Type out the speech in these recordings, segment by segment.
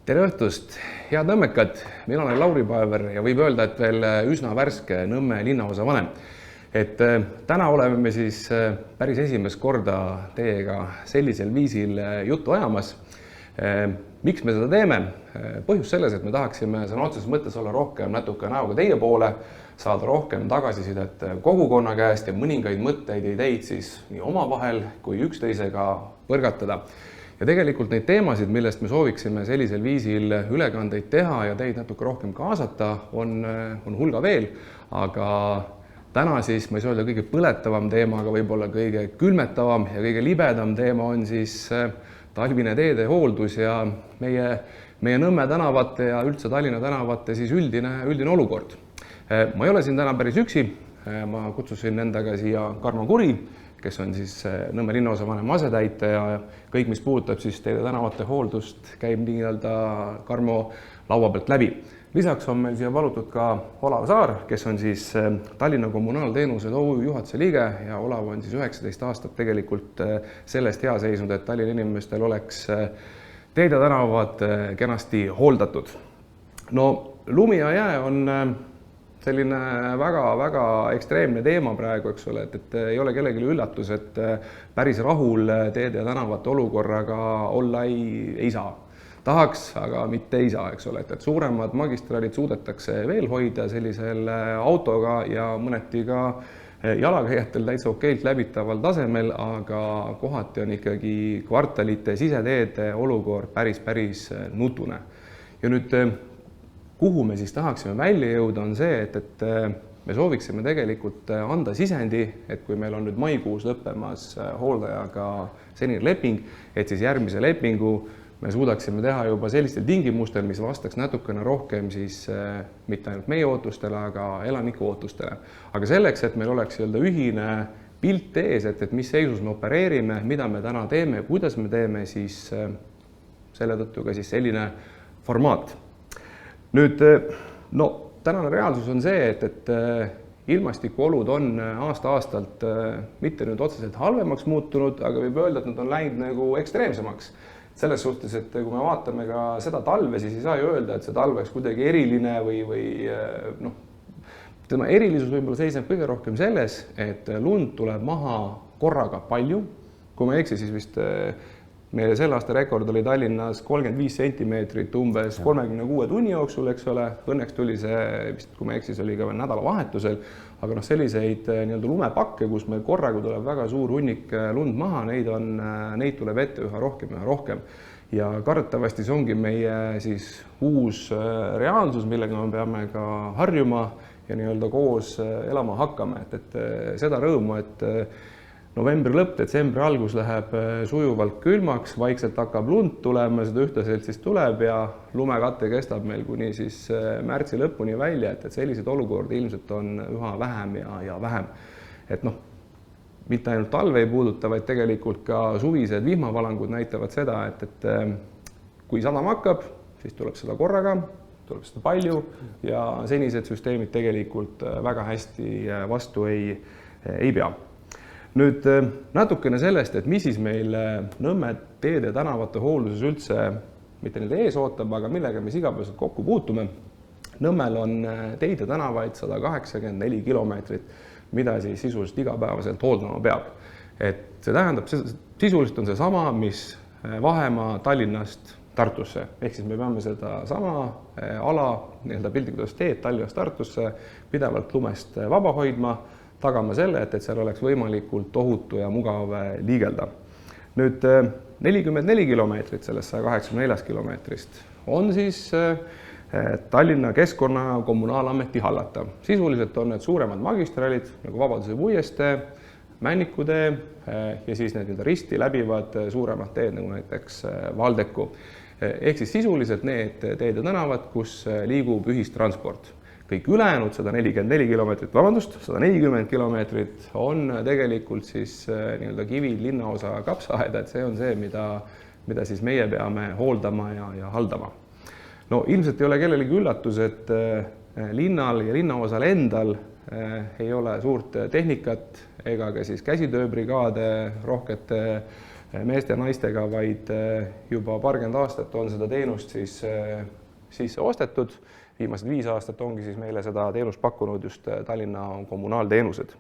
Tere õhtust, head nõmmekad! Mina olen Lauri Paever ja võib öelda, et veel üsna värske Nõmme linnaosa vanem. Täna oleme me siis päris esimest korda teiega sellisel viisil juttu ajamas. Miks me seda teeme? Põhjus selles, et me tahaksime sõna otseses mõttes olla rohkem natuke näoga teie poole, saada rohkem tagasisidet kogukonna käest ja mõningaid mõtteid ja ideid siis nii omavahel kui üksteisega põrgatada. Ja tegelikult neid teemasid, millest me sooviksime sellisel viisil ülekandeid teha ja teid natuke rohkem kaasata, on hulga veel, aga täna siis ma ei saa öelda kõige põletavam teema, aga võib-olla kõige külmetavam ja kõige libedam teema on siis talvine teede hooldus ja meie Nõmme tänavate ja üldse Tallinna tänavate siis üldine olukord. Ma ei ole siin täna päris üksi, ma kutsusin endaga siia Karmo Kuri, kes on siis Nõmme linnaosa vanem asetäitja ja kõik, mis puudutab siis teede tänavate hooldust, käib nii-öelda Karmo laua pealt läbi. Lisaks on meil siia valutud ka Olav Saar, kes on siis Tallinna Kommunaalteenused OÜ juhatuse liige ja Olav on siis 19 aastat tegelikult sellest hea seisnud, et Tallinna inimestel oleks teed ja tänavad kenasti hooldatud. No lumi ja jää on selline väga ekstreemne teema praegu, eks ole, et ei ole kellelegi üllatus, et päris rahul teede ja tänavate olukorraga olla ei saa. Tahaks, aga mitte ei saa, eks ole, et suuremad magistraalid suudetakse veel hoida sellisel autoga ja mõneti ka jalakäijatel täitsa okeilt läbitaval tasemel, aga kohati on ikkagi kvartalite siseteede olukord päris nutune. Ja nüüd kuhu me siis tahaksime välja jõuda, on see, et me sooviksime tegelikult anda sisendi, et kui meil on nüüd maikuus lõppemas hooldajaga senine leping, et siis järgmise lepingu me suudaksime teha juba sellistel tingimustel, mis vastaks natukene rohkem siis mitte ainult meie ootustele, aga elaniku ootustele. Aga selleks, et meil oleks ühine pilt ees, et mis seisus me opereerime, mida me täna teeme, kuidas me teeme, siis selle tõttu ka siis selline formaat. Nüüd, tänane reaalsus on see, et ilmastikuolud on aasta-aastalt mitte nüüd otseselt halvemaks muutunud, aga võib öelda, et nad on läinud nagu ekstreemsemaks. Selles suhtes, et kui me vaatame ka seda talve, siis ei saa ju öelda, et see talv oleks kuidagi eriline või tema erilisus võib-olla seisneb kõige rohkem selles, et lund tuleb maha korraga palju. Kui ma ei eksi, siis vist meie selle aasta rekord oli Tallinnas 35 sentimeetrit umbes 36 tunni jooksul, eks ole. Õnneks tuli see, vist, kui ma eksis, oli ka veel nädalavahetusel, aga selliseid lumepakke, kus meil korraga tuleb väga suur hunnik lund maha, neid tuleb ette üha rohkem. Ja kardetavasti see ongi meie siis uus reaalsus, millega me peame ka harjuma ja koos elama hakkame. Et seda rõõmu, et novembri lõpp, detsembri algus läheb sujuvalt külmaks, vaikselt hakkab lund tulema, seda ühtlaselt siis tuleb ja lumekatte kestab meil kuni siis märtsi lõpuni välja, et sellised olukordi ilmselt on üha vähem ja vähem. Et mitte ainult talve ei puuduta, vaid tegelikult ka suvised vihmavalangud näitavad seda, et kui sadama hakkab, siis tuleb seda korraga, tuleb seda palju ja senised süsteemid tegelikult väga hästi vastu ei pea. Nüüd natukene sellest, et mis siis meil Nõmme teede tänavate hoolduses üldse mitte nüüd ees ootab, aga millega me igapäevaselt kokku puutume. Nõmmel on teid ja tänavaid 184 kilomeetrit, mida siis sisuliselt igapäevaselt hooldama peab. Et see tähendab, sisuliselt on see sama, mis vahemaa Tallinnast Tartusse. Ehk siis me peame seda sama ala, piltlikult teed Tallinnast Tartusse pidevalt lumest vaba hoidma, tagama selle, et seal oleks võimalikult ohutu ja mugav liigelda. Nüüd 44 kilomeetrit sellest 184 kilomeetrist on siis Tallinna Keskkonna Kommunaalameti hallata. Sisuliselt on need suuremad magistraalid nagu Vabaduse puiestee, Männikutee ja siis need risti läbivad suuremad teed nagu näiteks Valdeku. Ehk siis sisuliselt need teed ja tänavad, kus liigub ühistransport. Kõik ülejäänud 144 kilomeetrit on tegelikult siis kivid linnaosa kapsaaeda, et see on see, mida siis meie peame hooldama ja haldama. No ilmselt ei ole kellelegi üllatus, et linnal ja linnaosal endal ei ole suurt tehnikat ega ka siis käsitööbrigaade rohkete meeste ja naistega, vaid juba paarkümmend aastat on seda teenust siis sisse ostetud. Viimased 5 aastat ongi siis meile seda teenust pakkunud just Tallinna kommunaalteenused.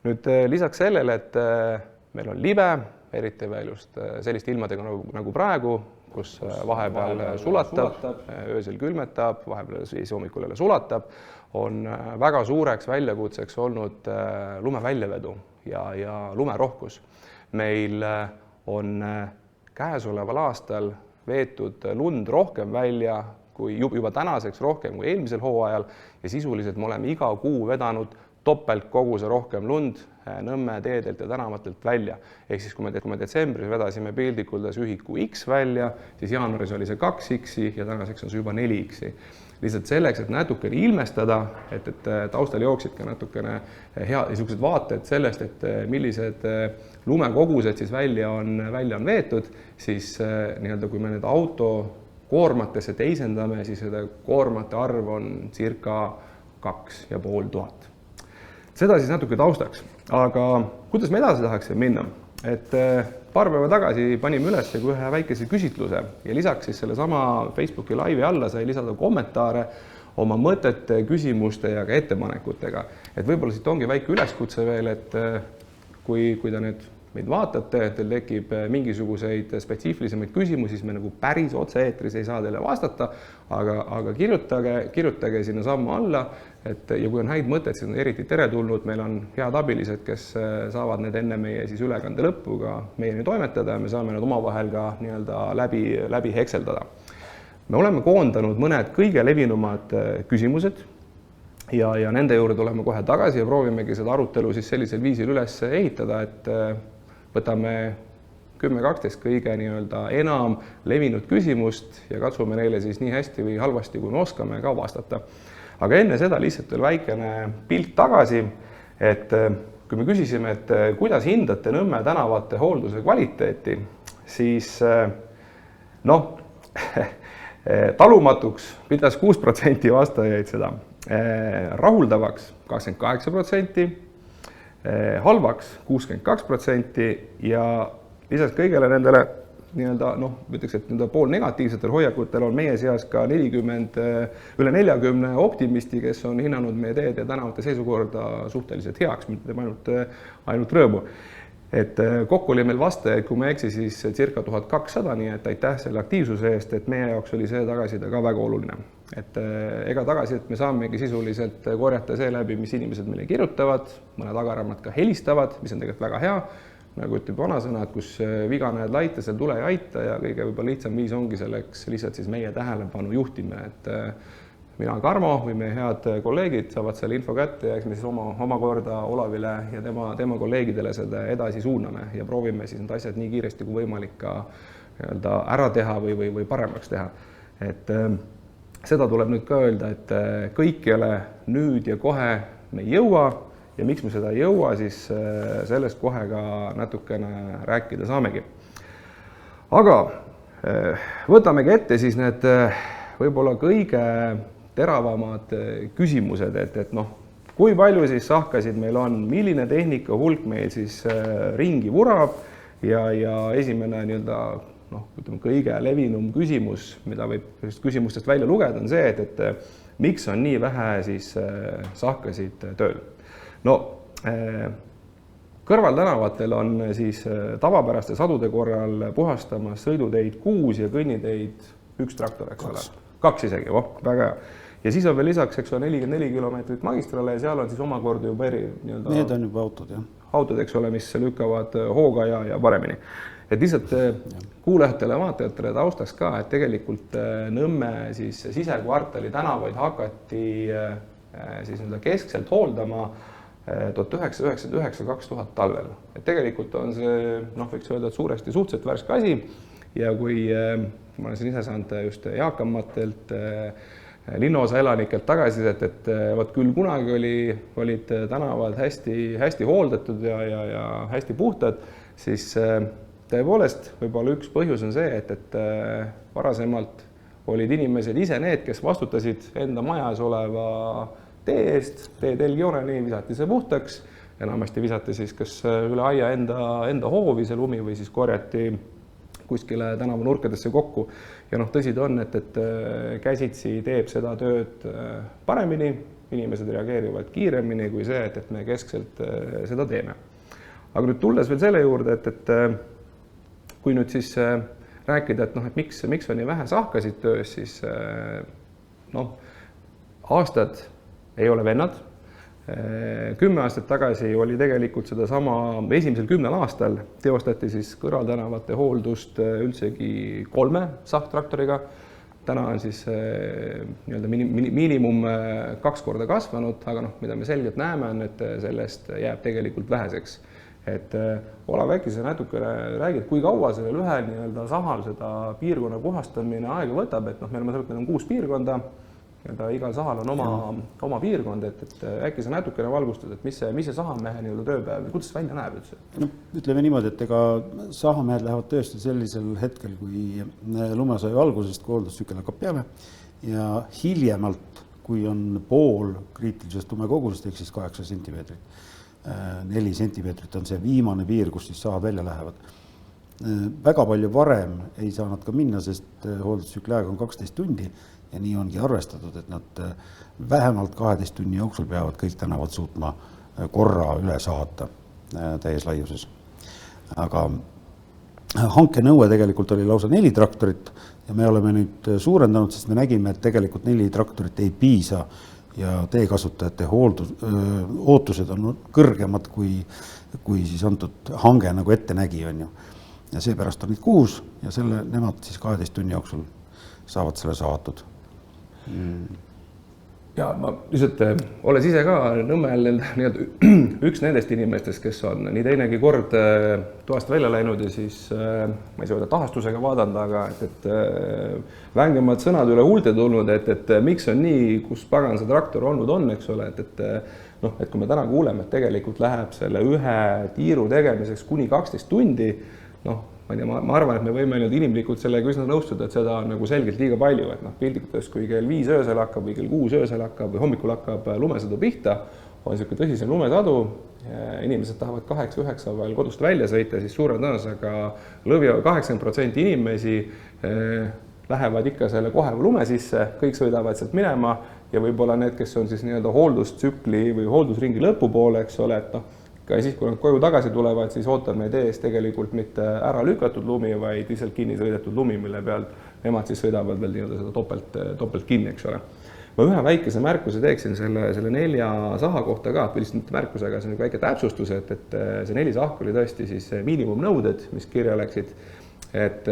Nüüd lisaks sellele, et meil on libe, eriti veel just selliste ilmadega nagu praegu, kus vahepeal sulatab, öösel külmetab, vahepeal siis hommikul jälle sulatab, on väga suureks väljakutseks olnud lume väljavedu ja lumerohkus. Meil on käesoleval aastal veetud lund rohkem välja kui juba tänaseks rohkem kui eelmisel hooajal ja sisuliselt me oleme iga kuu vedanud topeltkoguse rohkem lund Nõmme teedelt ja tänavatelt välja. Ehk siis, kui me detsembris vedasime pildikuldes ühiku X välja, siis jaanuaris oli see 2X ja tänaseks on see juba 4X. Lihtsalt selleks, et natukene ilmestada, et taustal jooksid ka natukene niisugused vaated sellest, et millised lumekogused siis välja on veetud, siis nii-öelda kui me need auto koormatesse teisendame, siis seda koormate arv on circa 2500. Seda siis natuke taustaks, aga kuidas me edasi tahaksime minna? Et paar päeva tagasi panime üles ühe väikese küsitluse ja lisaks siis sellesama Facebooki laivi alla sai lisada kommentaare oma mõtete, küsimuste ja ka ettepanekutega. Et võib-olla siit ongi väike üleskutse veel, et kui te nüüd meid vaatate, teil tekib mingisuguseid spetsiifilisemaid küsimusi, siis me nagu päris otse-eetris ei saa teile vastata, aga kirjutage sinna sammu alla, ja kui on häid mõtted, siis on eriti teretulnud, meil on head abilised, kes saavad need enne meie siis ülekande lõppu ka meieni toimetada ja me saame need omavahel ka nii-öelda läbi hekseldada. Me oleme koondanud mõned kõige levinumad küsimused ja nende juurde tuleme kohe tagasi ja proovimegi seda arutelu siis sellisel viisil üles ehitada, et võtame 10-12 kõige nii-öelda enam levinud küsimust ja katsume neile siis nii hästi või halvasti, kui me oskame ka vastata. Aga enne seda lihtsalt veel väikene pilt tagasi, et kui me küsisime, et kuidas hindate Nõmme tänavate hoolduse kvaliteeti, siis talumatuks pidas 6% vastajaid seda, rahuldavaks 28%, halvaks 62% ja lisaks kõigele nendele ütleks, et pool negatiivsetel hoiakutel on meie seas ka üle 40 optimisti, kes on hinnanud meie teed ja tänavate seisukorda suhteliselt heaks, mitte ainult rõõmu. Et kokku oli meil vastajaid, kui ma eksi, siis circa 1200, nii et aitäh selle aktiivsuse eest, et meie jaoks oli see tagasiside ka väga oluline. Et ega tagasisidet me saamegi sisuliselt korjata seeläbi, mis inimesed meile kirjutavad, mõned agaramad ka helistavad, mis on tegelikult väga hea, nagu ütleb vanasõna, et kus viga näed laita, seal tule ei aita ja kõige võib-olla lihtsam viis ongi selleks lihtsalt siis meie tähelepanu juhtimine, et mina Karmo või meie head kolleegid saavad selle info kätte ja eks me siis omakorda Olavile ja tema kolleegidele seda edasi suuname ja proovime siis need asjad nii kiiresti kui võimalik ka ära teha või paremaks teha. Et seda tuleb nüüd ka öelda, et kõik ei ole nüüd ja kohe me ei jõua ja miks me seda ei jõua, siis sellest kohe ka natukene rääkida saamegi. Aga võtamegi ette siis need võib-olla kõige teravamad küsimused, et kui palju siis sahkasid meil on, milline tehnika hulk meil siis ringi vurab ja esimene kõige levinum küsimus, mida võib küsimustest välja lugeda, on see, et miks on nii vähe siis sahkasid tööl. Kõrvaltänavatel on siis tavapäraste sadude korral puhastamas sõiduteid 6 ja kõnniteid 1 traktor, eks ole. 2 isegi, väga hea. Ja siis on veel lisaks, eks ole, 44 kilomeetrit magistrale ja seal on siis omakorda juba Need on juba autod, jah. Autod, eks ole, mis lükkavad hooga ja paremini. Et lihtsalt kuulajatele ja vaatajatele taustaks ka, et tegelikult Nõmme siis sisekvartali tänavaid hakati siis keskselt hooldama 1999-2000 talvel. Et tegelikult on see, võiks öelda, et suuresti suhteliselt värske asi ja kui ma olen siin ise saanud just eakamatelt linnaosa elanikelt tagasisidet, et võt küll kunagi olid tänavad hästi hooldatud ja hästi puhtad, siis tõepoolest võib-olla üks põhjus on see, et varasemalt olid inimesed ise need, kes vastutasid enda majas oleva tee eest, tee telgjooneni visati see puhtaks enamasti visati siis kas üle aia enda hoovi see lumi või siis korjati kuskile tänava nurkadesse kokku. Ja tõsi ta on, et käsitsi teeb seda tööd paremini, inimesed reageerivad kiiremini kui see, et me keskselt seda teeme. Aga nüüd tulles veel selle juurde, et kui nüüd siis rääkida, et miks on nii vähe sahkasid töös, siis aastad ei ole vennad. 10 aastat tagasi oli tegelikult sedasama esimesel 10 aastal teostati siis kõrvaltänavate hooldust üldsegi 3 sahktraktoriga. Täna on siis miinimum 2 korda kasvanud, aga mida me selgelt näeme on, et sellest jääb tegelikult väheseks. Et Olav, äkki sa natukene räägid, kui kaua sellel ühel sahal seda piirkonna puhastamine aega võtab, et meil on 6 piirkonda, igal sahal on oma piirkond, et äkki sa natukene valgustad, et mis see sahamehe tööpäev, kuidas see välja näeb üldse? Ütleme niimoodi, et ega sahamehed lähevad tõesti sellisel hetkel, kui lumesaju algusest, kui hooldustsükkel hakkab peale ja hiljemalt, kui on pool kriitilisest lumekogusest, ehk siis 8 sentimeetrit, 4 sentimeetrit on see viimane piir, kus siis sahad välja lähevad. Väga palju varem ei saa nad ka minna, sest hooldustsükli aeg on 12 tundi ja nii ongi arvestatud, et nad vähemalt 12 tunni jooksul peavad kõik tänavad suutma korra üle saata täies laiuses. Aga hankenõue tegelikult oli lausa 4 traktorit ja me oleme nüüd suurendanud, sest me nägime, et tegelikult 4 traktorit ei piisa ja teekasutajate ootused on kõrgemad, kui siis antud hange nagu ette nägi, on ju. Ja seepärast on nüüd 6 ja nemad siis 12 tunni jooksul saavad selle saatud. Ja ma lihtsalt olles ise ka Nõmmel üks nendest inimestest, kes on nii teinegi kord toast välja läinud ja siis ma ei saa öelda tahastusega vaadanud, aga et vängemad sõnad üle huulte tulnud, et miks on nii, kus pagan see traktor olnud on, eks ole, et kui me täna kuuleme, et tegelikult läheb selle ühe tiiru tegemiseks kuni 12 tundi, ma arvan, et me võime inimlikult sellega üsna nõustuda, et seda on nagu selgelt liiga palju, et pildikus, kui kell 5 öösel hakkab või kell 6 öösel hakkab või hommikul hakkab lumesadu pihta, on niisugune tõsisem lumesadu, inimesed tahavad 8-9 veel kodust välja sõita, siis suure tõenäosusega lõvi 80% inimesi lähevad ikka selle kohe lume sisse, kõik sõidavad sealt minema ja võib-olla need, kes on siis hooldustsükli või hooldusringi lõpupoole, eks ole, et ka siis, kui nad koju tagasi tulevad, siis ootab meid ees tegelikult mitte ära lükatud lumi, vaid lihtsalt kinni sõidetud lumi, mille peal nemad siis sõidavad veel seda topelt kinni, eks ole. Ma ühe väikese märkuse teeksin selle 4 saha kohta ka, et lihtsalt mitte märkusega, see on väike täpsustus, et see 4 sahk oli tõesti siis miinimumnõuded, mis kirja läksid, et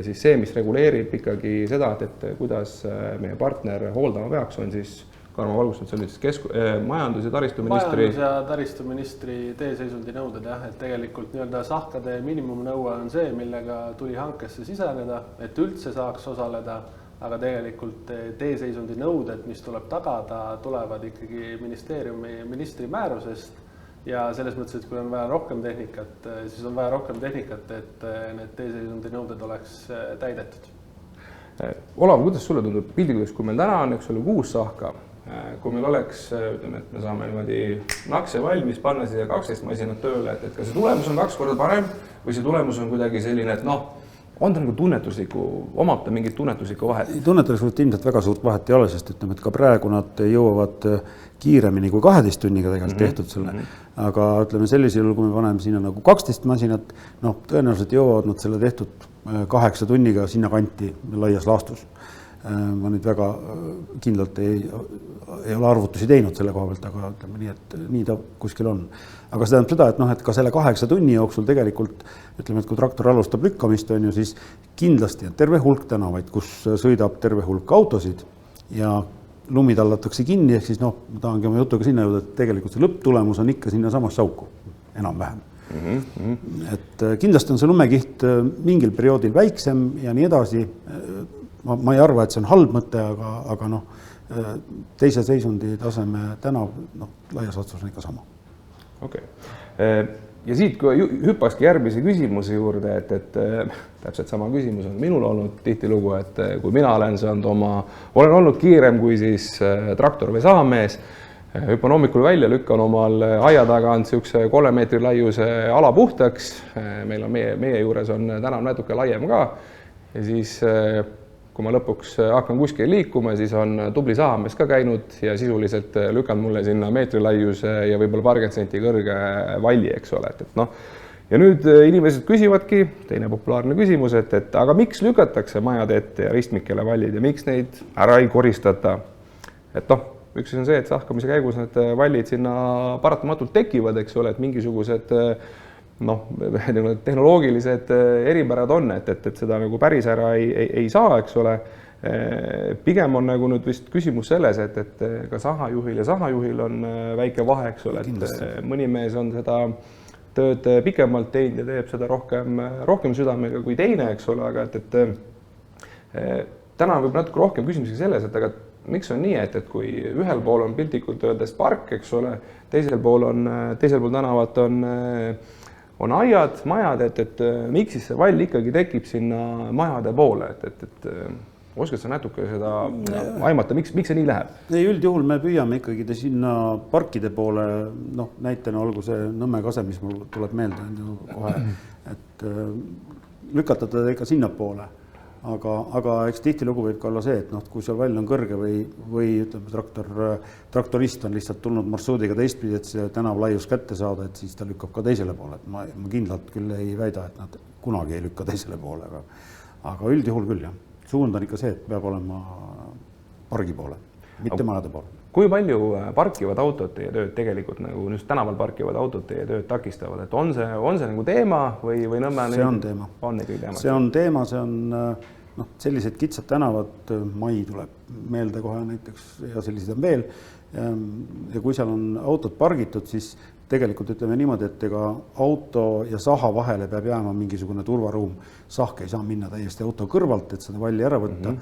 siis see, mis reguleerib ikkagi seda, et kuidas meie partner hooldama peaks, on siis ma valgustan, see oli siis majandus- ja taristuministri... Majandus- ja taristuministri teeseisundi nõuded, jah, et tegelikult sahkade miinimumnõue on see, millega tuli hankesse siseneda, et üldse saaks osaleda, aga tegelikult teeseisundi nõuded, mis tuleb tagada, tulevad ikkagi ministeeriumi ministri määrusest ja selles mõttes, et kui on vaja rohkem tehnikat, siis on vaja rohkem tehnikat, et need teeseisundi nõuded oleks täidetud. Olav, kuidas sulle tundub pildikus, kui meil täna on 6 sahka, kui meil oleks, ütleme, et me saame niimoodi nakse valmis, panna siia 12 masinat tööle, et kas see tulemus on 2 korda parem või see tulemus on kuidagi selline, et on ta nagu tunnetusliku, omab ta mingit tunnetuslikku vahet? Tunnetuslikult ilmselt väga suurt vahet ei ole, sest ütleme, et ka praegu nad jõuavad kiiremini kui 12 tunniga tegelikult tehtud selle. Aga ütleme sellisel juhul, kui me paneme sinna nagu 12 masinat, tõenäoliselt jõuavad nad selle tehtud 8 tunniga sinna kanti laias laastus. Ma nüüd väga kindlalt ei ole arvutusi teinud selle koha pealt, aga ütleme nii, et nii ta kuskil on. Aga see tähendab seda, et ka selle 8 tunni jooksul tegelikult, ütleme, et kui traktor alustab lükkamist, on ju, siis kindlasti on terve hulk tänavaid, kus sõidab terve hulk autosid ja lumi tallatakse kinni, ehk siis ma tahangi oma jutuga sinna jõuda, et tegelikult see lõpptulemus on ikka sinna samas sauku, enam-vähem. Et kindlasti on see lumekiht mingil perioodil väiksem ja nii edasi. Ma ei arva, et see on halb mõte, aga teise seisundi taseme tänav laias otsus on ikka sama. Okei. Ja siit kui hüppakski järgmise küsimuse juurde, et täpselt sama küsimus on minul olnud tihtilugu, et kui mina olen olnud kiirem kui siis traktor või sahamees, hüppan hommikul välja, lükkan omal aia tagant niisuguse 3 meetri laiuse ala puhtaks. Meil on meie juures on tänav natuke laiem ka ja siis kui ma lõpuks hakkan kuskil liikuma, siis on tubli sahamees ka käinud ja sisuliselt lükanud mulle sinna meetri laiuse ja võib-olla paarkümmend senti kõrge valli, eks ole, et noh. Ja nüüd inimesed küsivadki, teine populaarne küsimus, et aga miks lükatakse majade ette ja ristmikele vallid ja miks neid ära ei koristata? Et noh, üks on see, et sahkamise käigus need vallid sinna paratamatult tekivad, eks ole, et mingisugused noh, tehnoloogilised eripärad on, et seda nagu päris ära ei saa, eks ole. Pigem on nagu nüüd vist küsimus selles, et ka sahajuhil ja sahajuhil on väike vahe, eks ole, et mõni mees on seda tööd pikemalt teinud ja teeb seda rohkem südamega kui teine, eks ole, aga täna võib natuke rohkem küsimusega selles, et aga miks on nii, et kui ühel pool on piltlikult öeldes park, eks ole, teisel pool tänavat on aiad, majad, et miks siis see vall ikkagi tekib sinna majade poole, et oskad sa natuke seda aimata, miks see nii läheb? Ei, üldjuhul me püüame ikkagi sinna parkide poole, noh, näitena olgu see Nõmme kase, mis mul tuleb meelde kohe, et lükata teda ikka sinna poole. Aga eks tihtilugu võib ka olla see, et noh, kui seal vall on kõrge või ütleme, traktorist on lihtsalt tulnud marsruudiga teistpidi, et see tänavlaius kätte saada, et siis ta lükkab ka teisele poole. Et ma kindlalt küll ei väida, et nad kunagi ei lükka teisele poole, aga üldjuhul küll jah. Suund on ikka see, et peab olema pargi poole, mitte majade poole. Kui palju parkivad autod teie tööd tegelikult nagu just tänaval parkivad autod teie tööd takistavad, et on see nagu teema või Nõmme see on teema. See on teema, see on noh, sellised kitsad tänavad, Mai tuleb meelde kohe näiteks ja sellised on veel. Ja kui seal on autod pargitud, siis tegelikult ütleme niimoodi, et ega auto ja saha vahele peab jääma mingisugune turvaruum. Sahk ei saa minna täiesti auto kõrvalt, et seda valli ära võtta.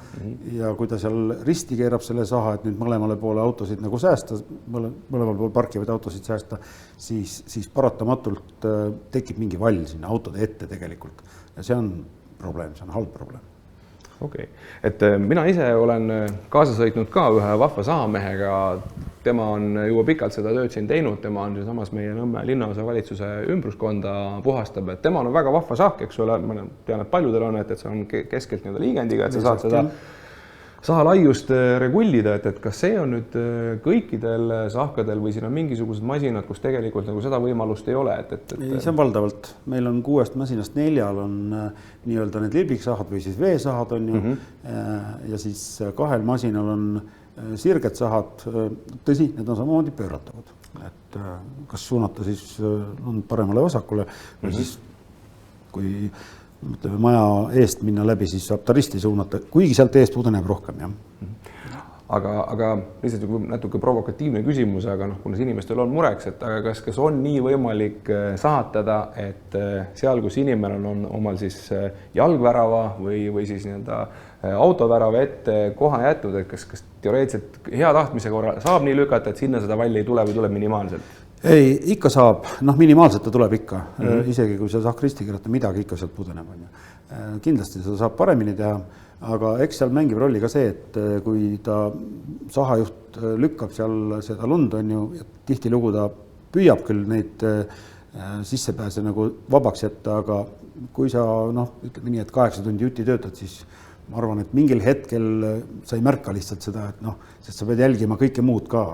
Ja kui ta seal risti keerab selle saha, et nüüd mõlemale poole autosid nagu säästa, mõlemal pool parkivaid autosid säästa, siis paratamatult tekib mingi vall sinna autode ette tegelikult. Ja see on probleem, see on halb probleem. Okei. Et mina ise olen kaasa sõitnud ka ühe vahva sahamehega. Tema on juba pikalt seda tööd siin teinud, tema on samas meie Nõmme linnaosa valitsuse ümbruskonda puhastab, et tema on väga vahva sahk, eks ole, ma tean, et paljudel on, et see on keskelt nii-öelda liigendiga, et sa saad seda sahalaiust regullida, et kas see on nüüd kõikidel sahkadel või siin on mingisugused masinad, kus tegelikult nagu seda võimalust ei ole? Ei, see on valdavalt. Meil on 6 masinast 4 on nii-öelda need libliksahad või siis veesahad on ju ja siis 2 masinal on sirged sahad, tõsi, need on samamoodi pööratavad. Et kas suunata siis on paremale vasakule või siis kui mõtleme maja eest minna läbi, siis saab ta risti suunata, kuigi sealt eest pudeneb rohkem, jah. Aga lihtsalt natuke provokatiivne küsimus, aga noh, kuna inimestel on mureks, et aga kas on nii võimalik sahatada, et seal, kus inimene on omal siis jalgvärava või siis nii-öelda autovärava ette koha jätnud, et kas teoreetiliselt hea tahtmise korral saab nii lükata, et sinna seda valli ei tule või tuleb minimaalselt? Ei, ikka saab, noh minimaalselt ta tuleb ikka, isegi kui sa saab risti kirjutada, midagi ikka sealt pudeneb. Kindlasti seda saab paremini teha, aga eks seal mängib rolli ka see, et kui ta sahajuht lükkab seal seda lund on ju, tihtilugu ta püüab küll neid sissepääse nagu vabaks jätta, aga kui sa ütleme nii, et 8 tundi juti töötad, siis ma arvan, et mingil hetkel sa ei märka lihtsalt seda, et sest sa pead jälgima kõike muud ka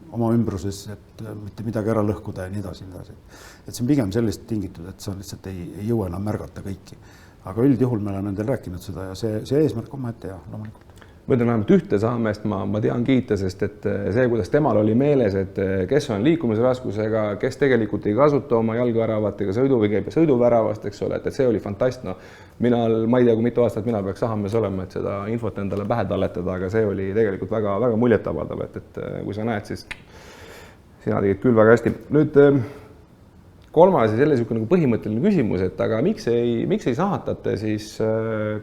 oma ümbruses, et mitte midagi ära lõhkuda ja nii edasi. Et see on pigem sellest tingitud, et sa lihtsalt ei jõua enam märgata kõiki. Aga üldjuhul me oleme nendel rääkinud seda ja see eesmärk on ette ja loomulikult. Ma ütlen vähemalt ühte saamest, ma tean kiita, sest et see, kuidas temal oli meeles, et kes on liikumisraskusega, kes tegelikult ei kasuta oma jalgväravat ega sõidu või käib sõiduväravast, eks ole, et see oli fantast. Ma ei tea, kui mitu aastat mina peaks sahamees olema, et seda infot endale pähe talletada, aga see oli tegelikult väga, väga muljetavaldav, et kui sa näed, siis sina tegid küll väga hästi. Nüüd kolmas ja selle nagu põhimõtteline küsimus, et aga miks ei sahatate siis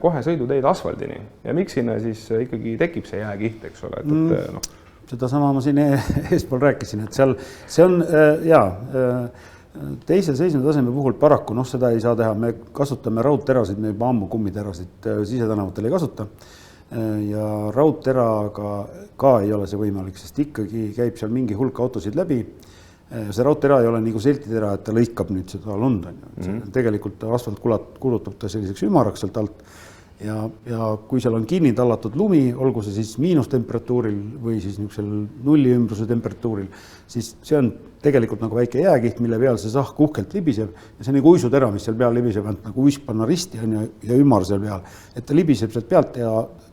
kohe sõiduteid asfaldini ja miks sinna siis ikkagi tekib see jääkiht, eks ole? Seda sama ma siin eespool rääkisin, et seal see on teise seisme taseme puhul paraku, seda ei saa teha, me kasutame raudterasid, me juba ammu kummiterasid sisetänavatel ei kasuta ja raudteraga ka ei ole see võimalik, sest ikkagi käib seal mingi hulk autosid läbi. See raudtera ei ole nagu seltitera, et ta lõikab nüüd seda lund. Tegelikult asfalt kulutab ta selliseks ümaraks sealt alt ja kui seal on kinni tallatud lumi, olgu see siis miinustemperatuuril või siis niisugusel nulli ümbruse temperatuuril, siis see on tegelikult nagu väike jääkiht, mille peal see sahk uhkelt libiseb ja see on nagu uisutera, mis seal peal libiseb, et nagu uisk panna risti ja ümar seal peal, et ta libiseb sealt pealt ja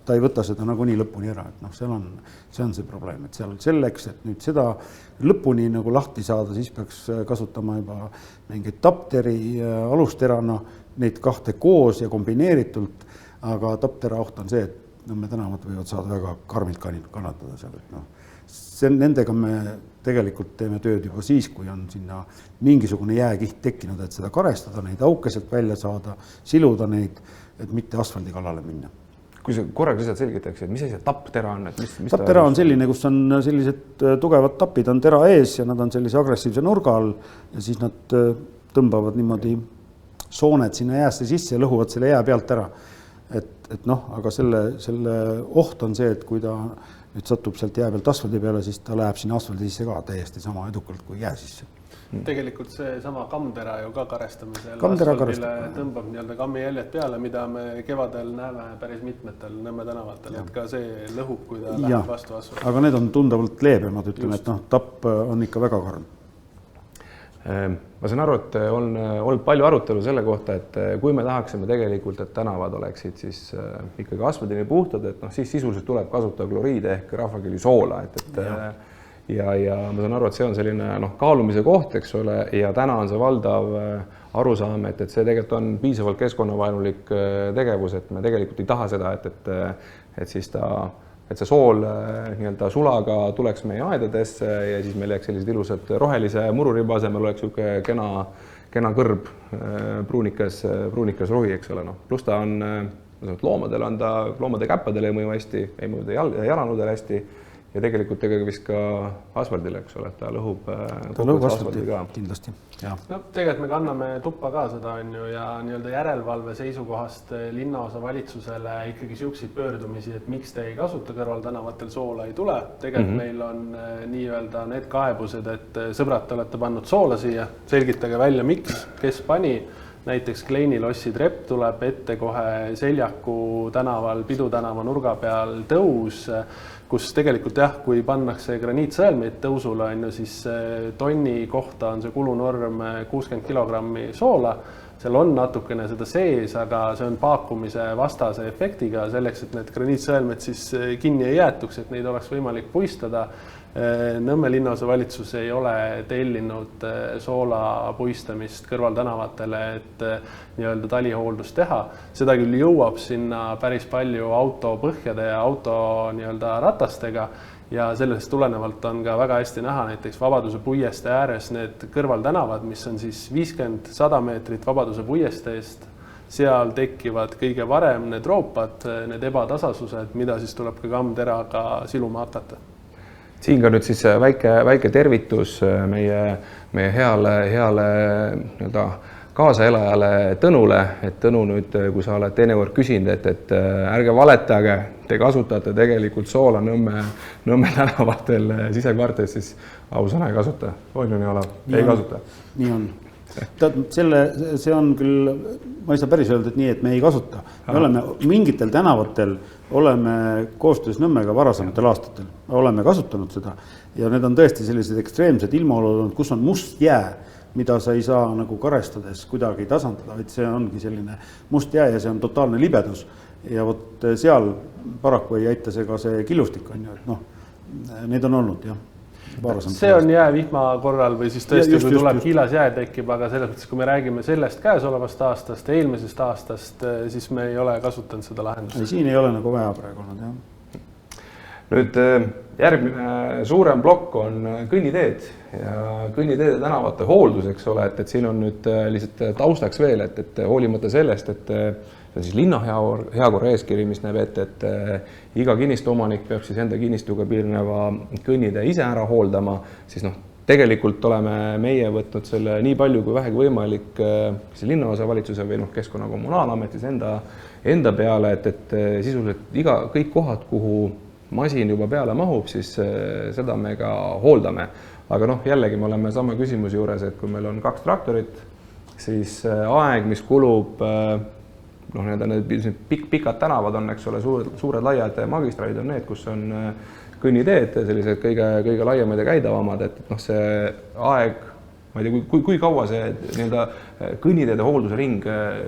ta ei võta seda nagunii lõpuni ära, et noh, see on see probleem, et seal selleks, et nüüd seda lõpuni nagu lahti saada, siis peaks kasutama juba mingeid tapteri alusterana, neid kahte koos ja kombineeritult, aga taptera oht on see, et Nõmme tänavad võivad saada väga karmilt kannatada seal, et noh, nendega me tegelikult teeme tööd juba siis, kui on sinna mingisugune jääkiht tekkinud, et seda karestada, neid auke sealt välja saada, siluda neid, et mitte asfaldi kallale minna. Kui sa korraga lihtsalt selgitaks, et mis asi taptera on? Taptera on selline, kus on sellised tugevad tapid, on tera ees ja nad on sellise agressiivse nurga all ja siis nad tõmbavad niimoodi sooned sinna jäässe sisse ja lõhuvad selle jää pealt ära. Et noh, aga selle oht on see, et kui ta nüüd satub sealt jää pealt asfaldi peale, siis ta läheb sinna asfaldi sisse ka täiesti sama edukalt kui jää sisse. Tegelikult see sama kammtera ju ka karestamisel asfaldile tõmbab nii-öelda kammijäljed peale, mida me kevadel näeme päris mitmetel Nõmme tänavatel, et ka see lõhub, kui ta läheb vastu asfaldi. Aga need on tundavalt leebemad, ütleme, et noh, tapp on ikka väga karm. Ma saan aru, et on olnud palju arutelu selle kohta, et kui me tahaksime tegelikult, et tänavad oleksid siis ikkagi asfaldini puhtad, et noh, siis sisuliselt tuleb kasutada kloriide ehk rahvakeeli soola, ja ma saan aru, et see on selline kaalumise koht, eks ole, ja täna on see valdav arusaam, et see tegelikult on piisavalt keskkonnavaenulik tegevus, et me tegelikult ei taha seda, et siis et see sool nii-öelda sulaga tuleks meie aedadesse ja siis meil jääks sellised ilusad rohelise mururiba asemel oleks kena kõrb, pruunikas rohi, eks ole. Pluss ta on loomade käppadele ei mõju hästi, ei mõju jalanudele hästi ja tegelikult vist ka asfaldile, eks ole, ta lõhub asfaldi ka. Kindlasti, jah. No, tegelikult me kanname tuppa ka seda ja nii-öelda järelevalve seisukohast linnaosa valitsusele ikkagi siukseid pöördumisi, et miks te ei kasuta kõrvaltänavatel soola ei tule. Tegelikult meil on nii-öelda need kaebused, et sõbrad, te olete pannud soola siia, selgitage välja, miks, kes pani. Näiteks Kleini lossi trepp tuleb ette kohe Seljaku tänaval, Pidu tänava nurga peal tõus, kus tegelikult kui pannakse graniitsõelmeid tõusule, siis tonni kohta on see kulunorm 60 kilogrammi soola. Seal on natukene seda sees, aga see on paakumise vastase efektiga selleks, et need graniitsõelmed siis kinni ei jäetuks, et neid oleks võimalik puistada. Nõmme linnaosa valitsus ei ole tellinud soola puistamist kõrvaltänavatele, et nii-öelda talihooldust teha. Seda küll jõuab sinna päris palju autopõhjade ja auto nii-öelda ratastega ja sellest tulenevalt on ka väga hästi näha näiteks Vabaduse puieste ääres need kõrvaltänavad, mis on siis 50-100 meetrit Vabaduse puieste eest. Seal tekivad kõige varem need roopad, need ebatasasused, mida siis tuleb ka kammteraga siluma hakata. Siin ka nüüd siis väike tervitus meie heale kaasaelajale Tõnule, et Tõnu nüüd, kui sa oled teinekord küsinud, et ärge valetage, te kasutate tegelikult soola Nõmme tänavatel sisekvartes, siis ausõna ei kasuta. On ju nii olev? Ei kasuta. Nii on. See on küll, ma ei saa päris öelda, et nii, et me ei kasuta. Me oleme mingitel tänavatel oleme koostöös Nõmmega varasematel aastatel. Oleme kasutanud seda ja need on tõesti sellised ekstreemsed ilmaolud, kus on must jää, mida sa ei saa nagu karestades kuidagi tasandada, vaid see ongi selline must jää ja see on totaalne libedus. Ja vot seal paraku ei aita see ka see killustik on ju, et noh, need on olnud jah. See on jäävihma korral või siis tõesti, kui tuleb kiilas jää tekib, aga selles mõttes, kui me räägime sellest käesolevast aastast, eelmisest aastast, siis me ei ole kasutanud seda lahendust. Siin ei ole nagu vaja praegu olnud, jah. Nüüd järgmine suurem plokk on kõnniteed ja kõnniteede tänavate hooldus, eks ole, et siin on nüüd lihtsalt taustaks veel, et hoolimata sellest, et see on siis linna heakorra eeskiri, mis näeb ette, et iga kinnistu omanik peab siis enda kinnistuga piirneva kõnnitee ise ära hooldama, siis tegelikult oleme meie võtnud selle nii palju kui vähegi võimalik linnaosavalitsuse või Keskkonna- ja Kommunaalametis enda peale, et sisuliselt kõik kohad, kuhu masin juba peale mahub, siis seda me ka hooldame. Aga jällegi me oleme sama küsimuse juures, et kui meil on 2 traktorit, siis aeg, mis kulub, need pikad tänavad on, eks ole, suured laiad magistraalid on need, kus on kõnniteed, sellised kõige laiemad ja käidavamad, et see aeg, ma ei tea, kui kaua see kõnniteede hooldusring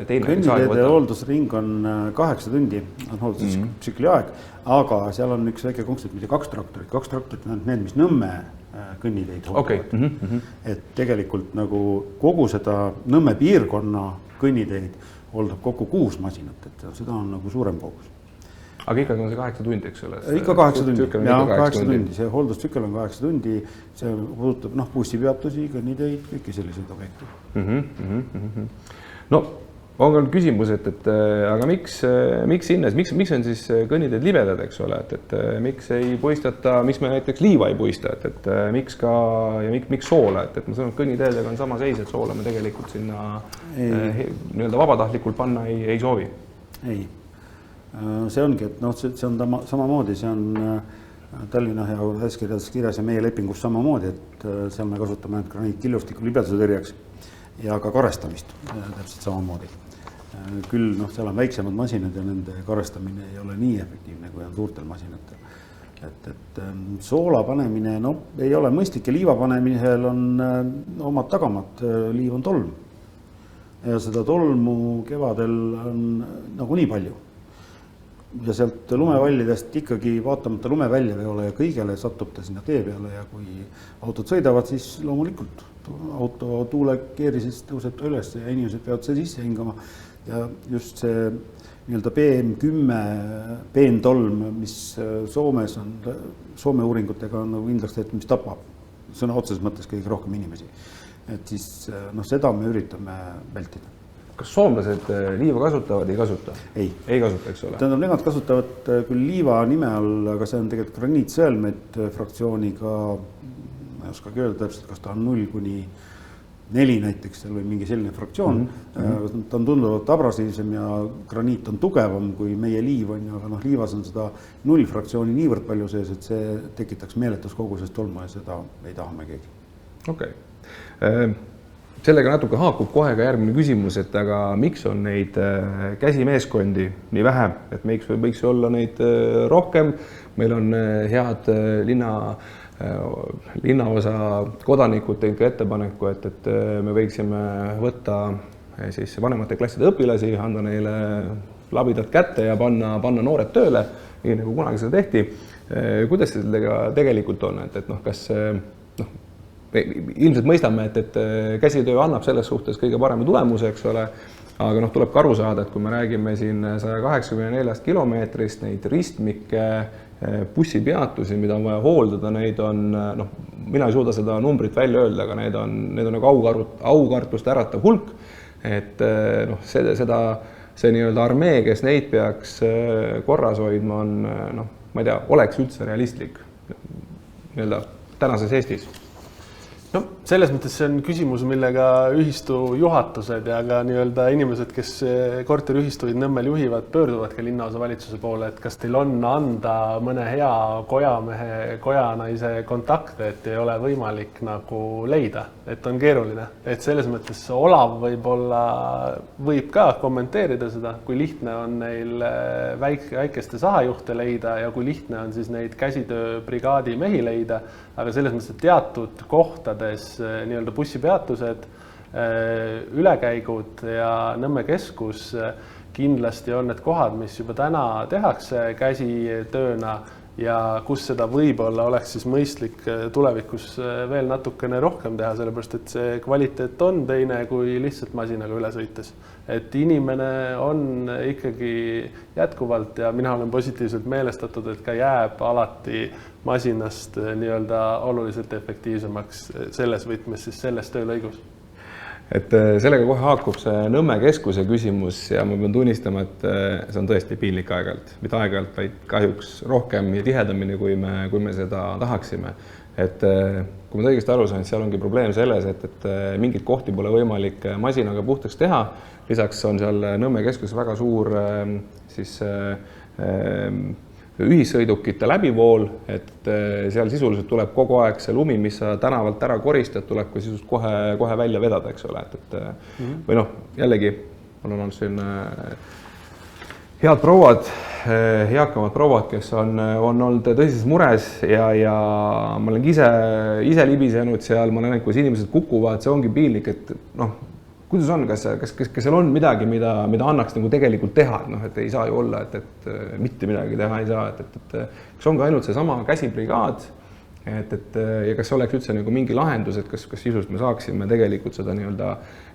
kõnniteede hooldusring on 8 tundi, on hooldustsükli aeg, aga seal on üks väike konks, et mitte 2 traktorit, 2 traktorit on need, mis Nõmme kõnniteid hooldavad. Et tegelikult nagu kogu seda Nõmme piirkonna kõnniteid hooldab kokku 6 masinat, et seda on nagu suurem kogus. Aga ikkagi on see 8 tundi, eks ole? Ikka 8 tundi, jah, 8 tundi, see hooldustsükkel on 8 tundi, see puudutab bussipeatusi, kõnniteid, kõiki selliseid objekte. No, on ka küsimus, et aga miks sinnes, miks on siis kõnniteed libedad, eks ole, et miks ei puistata, miks me näiteks liiva ei puista, et miks ka ja miks soola, et ma sanon, et kõnniteedega on sama seis, et soola me tegelikult sinna vabatahtlikult panna ei soovi. Ei. See ongi, et see on samamoodi, see on Tallinna heaolukäskkirjas kirjas ja meie lepingus samamoodi, et seal me kasutame graniitkillustiku libeduse tõrjeks ja ka karestamist täpselt samamoodi. Küll seal on väiksemad masinad ja nende karestamine ei ole nii efektiivne, kui on suurtel masinatel. Et soola panemine ei ole mõistlik ja liiva panemisel on omad tagamad, liiv on tolm. Ja seda tolmu kevadel on nagu nii palju. Ja sealt lumevallidest ikkagi vaatamata lumeväljaveo ja kõigele satub ta sinna tee peale ja kui autod sõidavad, siis loomulikult auto tuulekeerises tõuseb ta üles ja inimesed peavad see sisse hingama. Ja just see PM10 peentolm, mis Soomes on, Soome uuringutega on kindlaks tehtud, mis tapab sõna otseses mõttes kõige rohkem inimesi. Et siis seda me üritame vältida. Kas soomlased liiva kasutavad, ei kasuta? Ei kasuta, eks ole? Tähendab, nemad kasutavad küll liiva nime all, aga see on tegelikult graniitsõelmed fraktsiooniga, ma ei oskagi öelda täpselt, kas ta on 0–4 näiteks või mingi selline fraktsioon. Ta on tunduvalt abrasiivsem ja graniit on tugevam kui meie liiv on, aga liivas on seda 0 fraktsiooni niivõrd palju sees, et see tekitaks meeletus koguses tolmu ja seda ei taha me keegi. Okei. Sellega natuke haakub kohe ka järgmine küsimus, et aga miks on neid käsimeeskondi nii vähe, et võiks olla neid rohkem. Meil on head linnaosa kodanikud teinud ka ettepaneku, et me võiksime võtta siis vanemate klasside õpilasi, anda neile labidad kätte ja panna noored tööle, nii nagu kunagi seda tehti. Kuidas see sellega tegelikult on, et kas ilmselt mõistame, et käsitöö annab selles suhtes kõige parema tulemuse, eks ole, aga tuleb ka aru saada, et kui me räägime siin 184 kilomeetrist, neid ristmikke, bussipeatusi, mida on vaja hooldada, neid on, mina ei suuda seda numbrit välja öelda, aga need on nagu aukartust äratav hulk, et see nii-öelda armee, kes neid peaks korras hoidma, on, ma ei tea, oleks üldse realistlik nii-öelda tänases Eestis. Selles mõttes see on küsimus, millega ühistu juhatused ja ka nii-öelda inimesed, kes korteriühistuid Nõmmel juhivad, pöörduvad ka linnaosa valitsuse poole, et kas teil on anda mõne hea kojamehe, kojanaise kontakte, et ei ole võimalik nagu leida, et on keeruline. Et selles mõttes Olav võib ka kommenteerida seda, kui lihtne on neil väikeste sahajuhte leida ja kui lihtne on siis neid käsitööbrigaadi mehi leida, aga selles mõttes, et teatud kohtades nii-öelda bussipeatused, ülekäigud ja Nõmme keskus kindlasti on need kohad, mis juba täna tehakse käsitööna ja kus seda võib-olla oleks siis mõistlik tulevikus veel natukene rohkem teha, sellepärast et see kvaliteet on teine kui lihtsalt masinaga üle sõites. Et inimene on ikkagi jätkuvalt ja mina olen positiivselt meelestatud, et ka jääb alati masinast nii-öelda oluliselt efektiivsemaks selles võtmes siis selles töölõigus. Et sellega kohe haakub see Nõmme keskuse küsimus ja ma pean tunnistama, et see on tõesti piinlik aeg-ajalt, mitte aeg-ajalt, vaid kahjuks rohkem ja tihedamini, kui me seda tahaksime. et kui ma õigesti aru sain, seal ongi probleem selles, et mingeid kohti pole võimalik masinaga puhtaks teha. Lisaks on seal Nõmme keskuses väga suur siis ühissõidukite läbivool, et seal sisuliselt tuleb kogu aeg see lumi, mis sa tänavalt ära koristad, tuleb ka sisust kohe välja vedada, eks ole, et või noh, jällegi mul on olnud siin head prouad, eakamad prouad, kes on olnud tõsises mures ja ma olen ise libisenud seal, ma olen näinud, kuidas inimesed kukuvad, see ongi piinlik, et noh, kuidas on, kas seal on midagi, mida annaks nagu tegelikult teha, et noh, et ei saa ju olla, et mitte midagi teha ei saa, et kas ongi ainult see sama käsibrigaad, ja kas oleks üldse nagu mingi lahendus, et kas sisust me saaksime tegelikult seda nii-öelda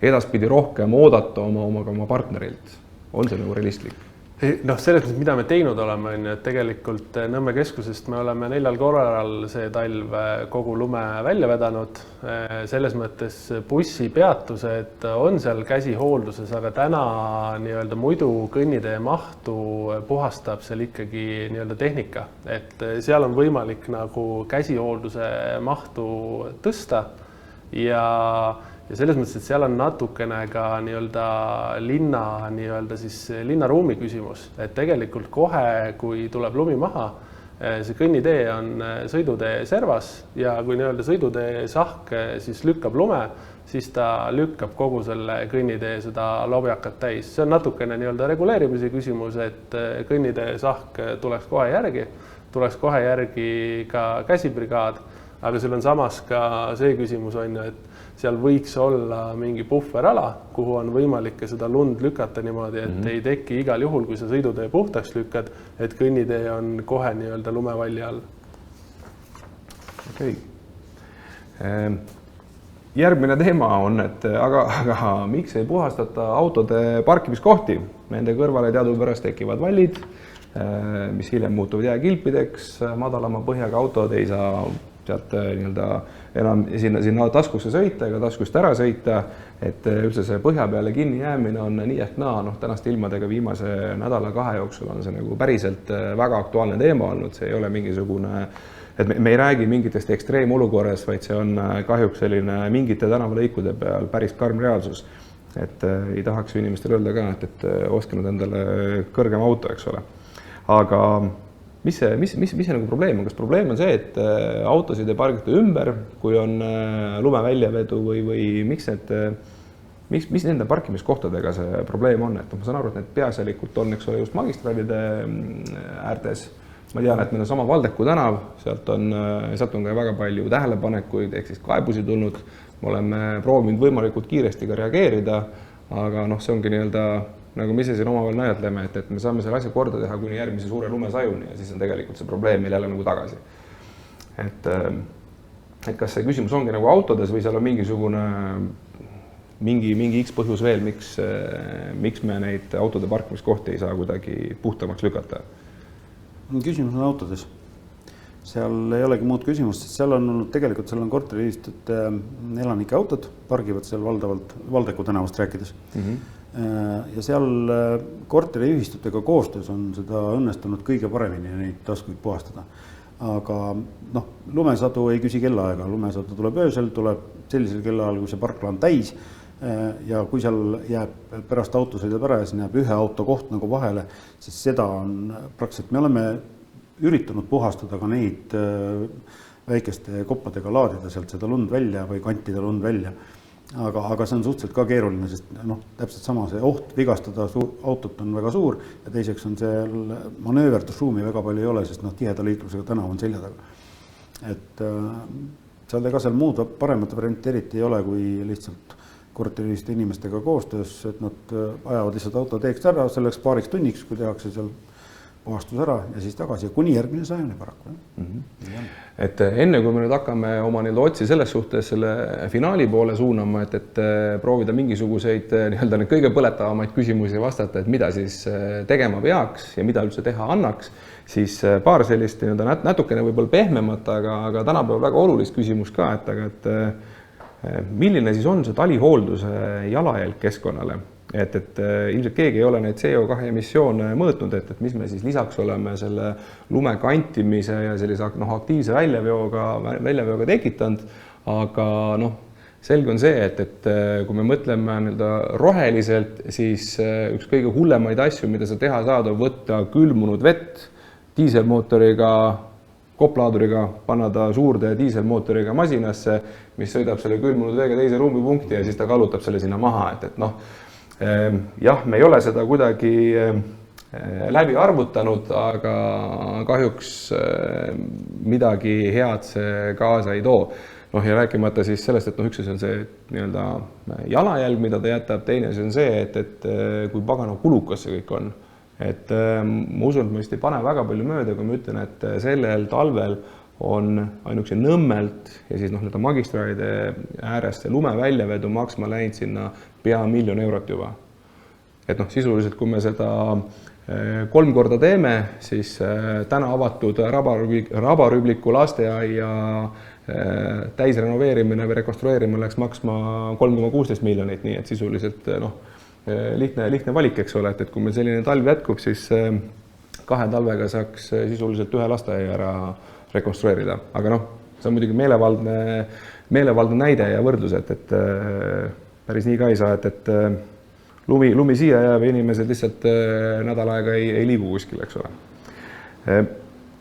edaspidi rohkem oodata oma partnerilt, on see nagu realistlik? Noh, selles mõttes, mida me teinud oleme, on, et tegelikult Nõmme keskusest me oleme 4 korral see talv kogu lume välja vedanud. Selles mõttes bussipeatused on seal käsihoolduses, aga täna nii-öelda muidu kõnnitee mahtu puhastab seal ikkagi nii-öelda tehnika. Et seal on võimalik nagu käsihoolduse mahtu tõsta ja selles mõttes, et seal on natukene ka nii-öelda linnaruumi küsimus, et tegelikult kohe, kui tuleb lumi maha, see kõnnitee on sõidutee servas ja kui nii-öelda sõidutee sahk siis lükkab lume, siis ta lükkab kogu selle kõnnitee seda lobjakat täis. See on natukene nii-öelda reguleerimise küsimus, et kõnnitee sahk tuleks kohe järgi ka käsibrigaad, aga seal on samas ka see küsimus, on ju, et seal võiks olla mingi puhverala, kuhu on võimalik seda lund lükata niimoodi, et ei teki igal juhul, kui sa sõidutee puhtaks lükkad, et kõnnitee on kohe nii-öelda lumevalli all. Okei. Järgmine teema on, et aga miks ei puhastata autode parkimiskohti? Nende kõrvale teadupärast tekivad vallid, mis hiljem muutuvad jääkilpideks, madalama põhjaga autod ei saa sealt nii-öelda enam sinna taskusse sõita ega taskust ära sõita, et üldse see põhja peale kinni jäämine on nii ehk naa, noh tänaste ilmadega viimase nädala-2 jooksul on see nagu päriselt väga aktuaalne teema olnud, see ei ole mingisugune, et me ei räägi mingitest ekstreemolukorrast, vaid see on kahjuks selline mingite tänavalõikude peal päris karm reaalsus, et ei tahaks ju inimestele öelda ka, et ostke nüüd endale kõrgem auto, eks ole. Aga mis see nagu probleem on? Kas probleem on see, et autosid ei pargita ümber, kui on lume väljavedu või miks nende parkimiskohtadega see probleem on? Et ma saan aru, et need peaasjalikult on, eks ole, just magistraalide äärtes. Ma tean, et meil on sama Valdeku tänav, sealt on ka väga palju tähelepanekuid ehk siis kaebusi tulnud. Me oleme proovinud võimalikult kiiresti ka reageerida, aga noh, see ongi nii-öelda nagu me ise siin omavahel näitleme, et me saame selle asja korda teha kuni järgmise suure lumesajuni ja siis on tegelikult see probleem meil jälle nagu tagasi. Et kas see küsimus ongi nagu autodes või seal on mingi X põhjus veel, miks me neid autode parkimiskohti ei saa kuidagi puhtamaks lükata? Küsimus on autodes. Seal ei olegi muud küsimust, sest seal on korteriühistute elanike autod, pargivad seal valdavalt Valdeku tänavast rääkides. Ja seal korteriühistutega koostöös on seda õnnestunud kõige paremini neid taskuid puhastada. Aga noh, lumesadu ei küsi kellaaega, lumesadu tuleb öösel, tuleb sellisel kellaajal, kui see parkla on täis ja kui seal jääb pärast auto sõidab ära ja siin jääb ühe auto koht nagu vahele, siis seda on praktiliselt, me oleme üritanud puhastada ka neid väikeste koppadega laadida sealt seda lund välja või kantida lund välja. Aga see on suhteliselt ka keeruline, sest täpselt sama see oht vigastada autot on väga suur ja teiseks on seal manööverdusruumi väga palju ei ole, sest tiheda liiklusega tänav on selja taga. Et seal muud paremat varianti eriti ei ole, kui lihtsalt korteriühiste inimestega koostöös, et nad ajavad lihtsalt auto teeks ära selleks paariks tunniks, kui tehakse seal puhastus ära ja siis tagasi ja kuni järgmine sajani paraku. Et enne kui me nüüd hakkame oma otsi selles suhtes selle finaali poole suunama, et proovida mingisuguseid need kõige põletavamaid küsimusi vastata, et mida siis tegema peaks ja mida üldse teha annaks, siis paar sellist natukene võib-olla pehmemat, aga tänapäeval väga olulist küsimus ka, et milline siis on see talihoolduse jalajälg keskkonnale? et ilmselt keegi ei ole neid CO2 emissioone mõõtnud, et mis me siis lisaks oleme selle lume kantimise ja sellise aktiivse väljaveoga tekitanud, aga selge on see, et kui me mõtleme roheliselt, siis üks kõige hullemaid asju, mida sa teha saad, on võtta külmunud vett diiselmootoriga, koplaaduriga, panna ta suurde diiselmootoriga masinasse, mis sõidab selle külmunud veega teise ruumipunkti ja siis ta kallutab selle sinna maha, jah, me ei ole seda kuidagi läbi arvutanud, aga kahjuks midagi head see kaasa ei too. Ja rääkimata siis sellest, et üks on see jalajälg, mida ta jätab, teine on see, et kui pagana kulukas see kõik on. Ma usun, et ma vist ei pane väga palju mööda, kui ma ütlen, et sellel talvel on ainukese Nõmmelt ja siis magistraalide äärest lume väljavedu maksma läinud sinna pea 1 000 000 eurot juba. Sisuliselt, kui me seda 3 korda teeme, siis täna avatud Rabarübliku lasteaia täisrenoveerimine või rekonstrueerimine läks maksma 3,16 miljonit, nii et sisuliselt lihtne valik, eks ole, et kui meil selline talv jätkub, siis 2 talvega saaks sisuliselt 1 lasteaia ära rekonstrueerida, aga see on muidugi meelevaldne näide ja võrdlus, et päris nii ka ei saa, et lumi siia jääb ja inimesed lihtsalt nädal aega ei liigu kuskil, eks ole.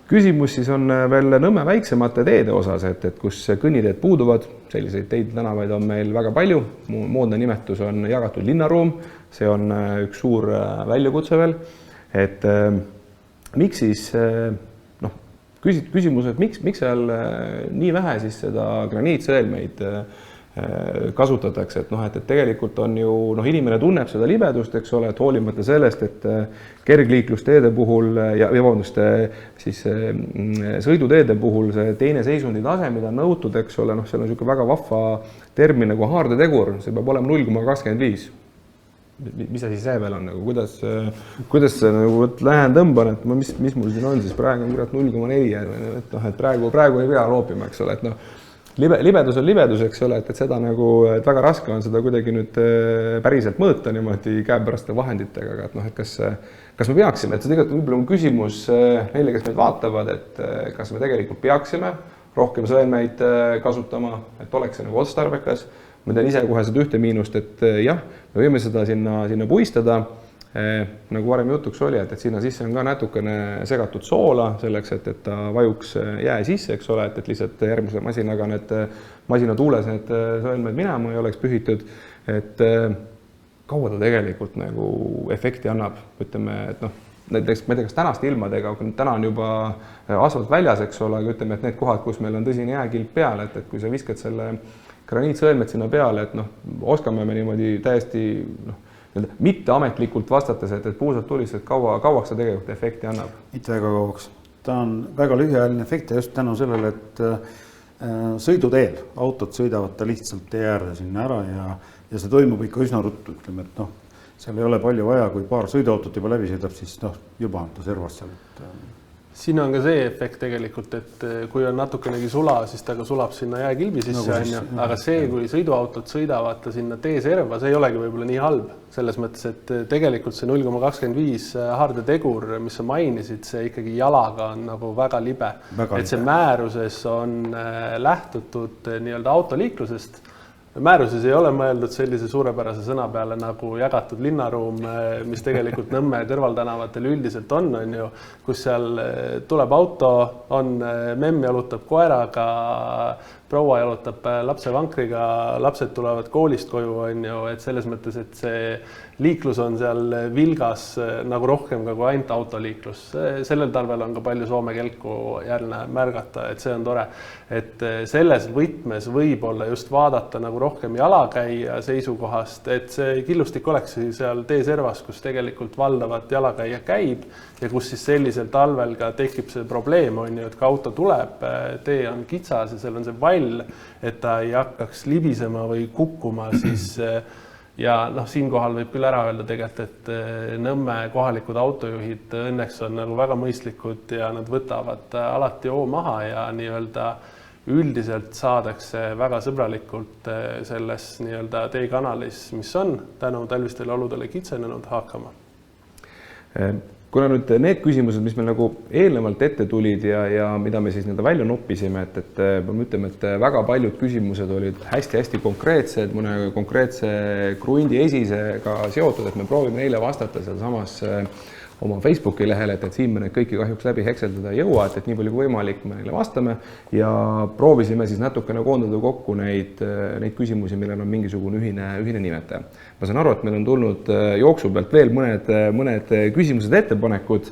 Küsimus siis on veel Nõmme väiksemate teede osas, et kus kõnniteed puuduvad, selliseid teid tänavaid on meil väga palju, moodne nimetus on jagatud linnaruum, see on üks suur väljakutse veel, et miks siis küsimus, et miks seal nii vähe siis seda graniitsõelmeid kasutatakse, et tegelikult on ju, inimene tunneb seda libedust, eks ole, et hoolimata sellest, et kergliiklusteede puhul ja siis sõiduteede puhul see teine seisundi tase, mida on nõutud, eks ole, seal on niisugune väga vahva termin nagu haardetegur, see peab olema 0,25. Mis asi see veel on, kuidas lähen tõmban, et mis mul siin on, siis praegu on 0,4, et praegu ei pea loopima, eks ole, et libedus on libedus, eks ole, et seda et väga raske on seda kuidagi nüüd päriselt mõõta niimoodi käepäraste vahenditega, aga et kas me peaksime, et see tegelikult võib-olla on küsimus neile, kes meid vaatavad, et kas me tegelikult peaksime rohkem sõelmeid kasutama, et oleks see otstarbekas. Ma tean ise kohe seda ühte miinust, et jah, me võime seda sinna puistada, nagu varem jutuks oli, et sinna sisse on ka natukene segatud soola selleks, et ta vajuks jää sisse, eks ole, et lihtsalt järgmise masinaga need masina tuules need sõelmed minema ei oleks pühitud, et kaua ta tegelikult efekti annab, ütleme, et näiteks tänaste ilmadega, täna on juba asfalt väljas, eks ole, aga ütleme, et need kohad, kus meil on tõsine jääkilp peal, et kui sa viskad selle graniitsõelmed sinna peale, et oskame me niimoodi täiesti mitteametlikult vastates, et puusad tulised, kauaks ta tegelikult efekti annab? Mitte väga kauaks. Ta on väga lühiajaline efekt ja just tänu sellele, et sõiduteel autod sõidavad ta lihtsalt tee äärde sinna ära ja see toimub ikka üsna ruttu, ütleme, et seal ei ole palju vaja, kui paar sõiduautot juba läbi sõidab, siis juba on ta servas seal. Siin on ka see efekt tegelikult, et kui on natukenegi sula, siis ta ka sulab sinna jääkilbi sisse, aga see, kui sõiduautod sõidavad ta sinna teeserva, see ei olegi võib-olla nii halb. Selles mõttes, et tegelikult see 0,25 haardetegur, mis sa mainisid, see ikkagi jalaga on väga libe. Et see määruses on lähtutud autoliiklusest. Määruses ei ole mõeldud sellise suurepärase sõna peale nagu jagatud linnaruum, mis tegelikult Nõmme kõrvaltänavatel üldiselt on ju, kus seal tuleb auto, on memm jalutab koeraga, proua jalutab lapse vankriga, lapsed tulevad koolist koju, on ju, et selles mõttes, et see liiklus on seal vilgas nagu rohkem kui ainult autoliiklus. Sellel talvel on ka palju Soome kelku jälle märgata, et see on tore. Et selles võtmes võib-olla just vaadata nagu rohkem jalakäija seisukohast, et see killustik oleks seal teeservas, kus tegelikult valdavat jalakäija käib ja kus siis sellisel talvel ka tekib see probleem, on ju, et kui auto tuleb, tee on kitsas ja seal on see vall, et ta ei hakkaks libisema või kukkuma, siis ja siinkohal võib küll ära öelda tegelikult, et Nõmme kohalikud autojuhid õnneks on väga mõistlikud ja nad võtavad alati oo maha ja nii-öelda üldiselt saadakse väga sõbralikult selles nii-öelda teekanalis, mis on tänu talvistele oludele kitsenenud, hakkama. Kuna nüüd need küsimused, mis meil nagu eelnevalt ette tulid ja mida me siis nii-öelda välja noppisime, et me ütleme, et väga paljud küsimused olid hästi-hästi konkreetsed, mõne konkreetse krundi esisega seotud, et me proovime neile vastata seal samas oma Facebooki lehel, et siin me need kõiki kahjuks läbi hekseldada ei jõua, et nii palju kui võimalik me neile vastame ja proovisime siis natukene koondada kokku neid küsimusi, millel on mingisugune ühine nimetaja. Ma saan aru, et meil on tulnud jooksu pealt veel mõned küsimused, ettepanekud,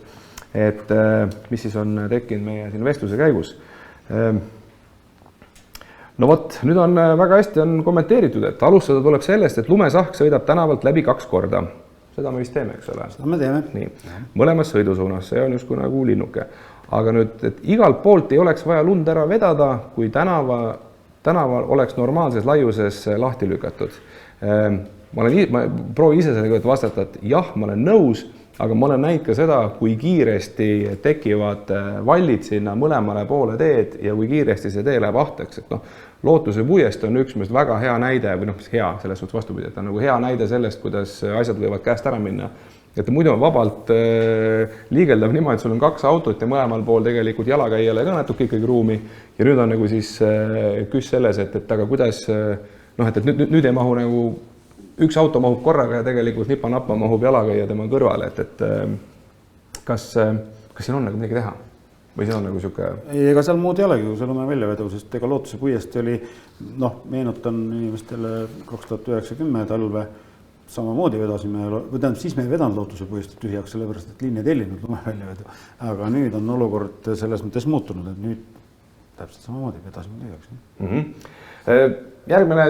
et mis siis on tekkinud meie siin vestluse käigus. No vot, nüüd on väga hästi kommenteeritud, et alustada tuleb sellest, et lumesahk sõidab tänavalt läbi 2 korda. Seda me vist teeme, eks ole? Seda me teeme. Nii, mõlemas sõidusuunas, see on justkui nagu linnuke. Aga nüüd, et igalt poolt ei oleks vaja lund ära vedada, kui tänaval oleks normaalses laiuses lahti lükatud. Ma proovin ise sellega vastata, et jah, ma olen nõus, aga ma olen näinud ka seda, kui kiiresti tekivad vallid sinna mõlemale poole teed ja kui kiiresti see tee läheb ahtaks. Et Lootuse puiest on üks väga hea näide, või hea, selles suhtes vastupidi, et on nagu hea näide sellest, kuidas asjad võivad käest ära minna. Et muidu on vabalt liigeldav niimoodi, et sul on 2 autot ja mõlemal pool tegelikult jalakäijale ka natuke ikkagi ruumi. Ja nüüd on nagu siis küss selles, et aga kuidas, et nüüd ei mahu nagu üks auto mahub korraga ja tegelikult nipa-nappa mahub jalakäija tema kõrvale, et kas siin on nagu midagi teha? Või see on nagu siuke... Ega seal muud ei olegi, kui see lume väljavedu, sest ega Lootuse puiest oli, meenutan inimestele 2090 talve, samamoodi vedasime, siis me ei vedanud Lootuse puiest tühjaks, sellepärast, et linn ei tellinud lume väljavedu. Aga nüüd on olukord selles mõttes muutunud, et nüüd täpselt samamoodi vedasime tühjaks. Järgmine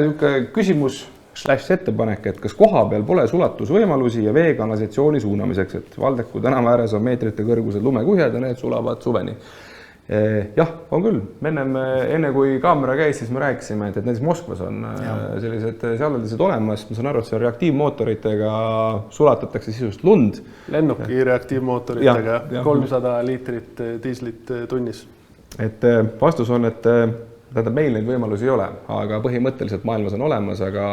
küsimus / ettepanek, et kas koha peal pole sulatusvõimalusi ja veekanalisatsiooni suunamiseks, et Valdeku tänava ääres on meetrite kõrgused lumekuhjad ja need sulavad suveni. Jah, on küll. Enne kui kaamera käis, siis me rääkisime, et näiteks Moskvas on sellised seadeldised olemas. Ma saan aru, et see reaktiivmootoritega sulatatakse sisust lund. Lennuki reaktiivmootoritega 300 liitrit diislit tunnis. Et vastus on, et meil neid võimalusi ei ole, aga põhimõtteliselt maailmas on olemas, aga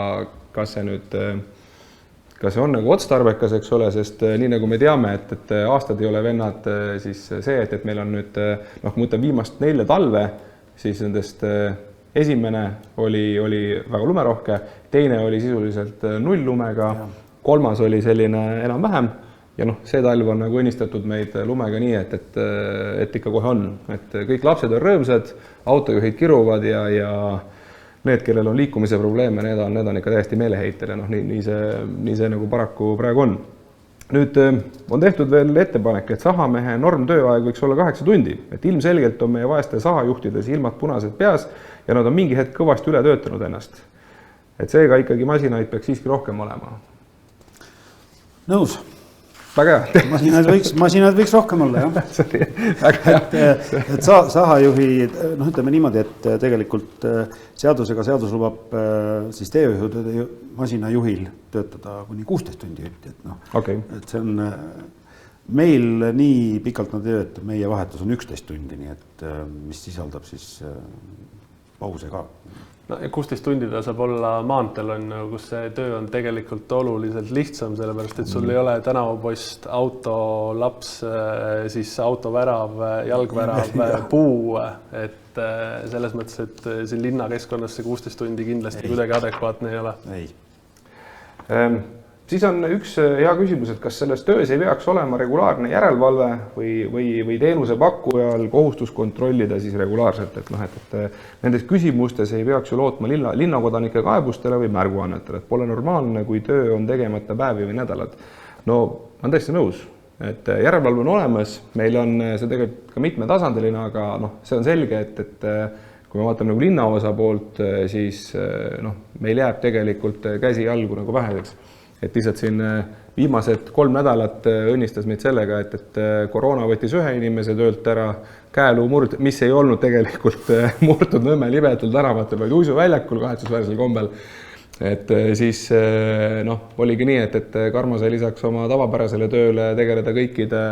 kas see on nagu otstarbekas, eks ole, sest nii nagu me teame, et aastad ei ole vennad, siis see, et meil on nüüd, kui ma ütlen viimast 4 talve, siis nendest esimene oli väga lumerohke, teine oli sisuliselt 0 lumega, 3. oli selline enam-vähem ja see talv on nagu õnnistatud meid lumega nii, et ikka kohe on. Et kõik lapsed on rõõmsad, autojuhid kiruvad ja need, kellel on liikumise probleeme, need on ikka täiesti meeleheitel ja nii see nagu paraku praegu on. Nüüd on tehtud veel ettepanek, et sahamehe normtööaeg võiks olla 8 tundi, et ilmselgelt on meie vaeste sahajuhtide silmad punased peas ja nad on mingi hetk kõvasti üle töötanud ennast. Et seega ikkagi masinaid peaks siiski rohkem olema. Nõus. Väga hea. Masinad võiks rohkem olla, jah. Et sahajuhi, ütleme niimoodi, et tegelikult seadus lubab siis teejuhi masinajuhil töötada kuni 16 tundi. Et see on, meil nii pikalt nad ei tööta, meie vahetus on 11 tundi, nii et mis sisaldab siis pause ka. No, 16 tundi ta saab olla maanteel, kus see töö on tegelikult oluliselt lihtsam, sellepärast, et sul ei ole tänavapost, auto, laps, siis autovärav, jalgvärav, puu, et selles mõttes, et siin linnakeskkonnas see 16 tundi kindlasti kuidagi adekvaatne ei ole. Ei. Siis on üks hea küsimus, et kas selles töös ei peaks olema regulaarne järelevalve või teenuse pakkujal kohustus kontrollida siis regulaarselt, et nendes küsimustes ei peaks ju lootma linnakodanike kaebustele või märguannetele, et pole normaalne, kui töö on tegemata päevi või nädalad. No, ma olen täiesti nõus, et järelevalve on olemas, meil on see tegelikult ka mitmetasandiline, aga see on selge, et kui me vaatame nagu linnaosa poolt, siis meil jääb tegelikult käsi jalgu nagu väheseks. Et lihtsalt siin viimased 3 nädalat õnnistas meid sellega, et koroona võttis ühe inimese töölt ära, käeluu murd, mis ei olnud tegelikult murtud Nõmme libedatel tänavatel, vaid uisuväljakul kahetsusväärsel kombel. Et siis oligi nii, et Karmo sai lisaks oma tavapärasele tööle tegeleda kõikide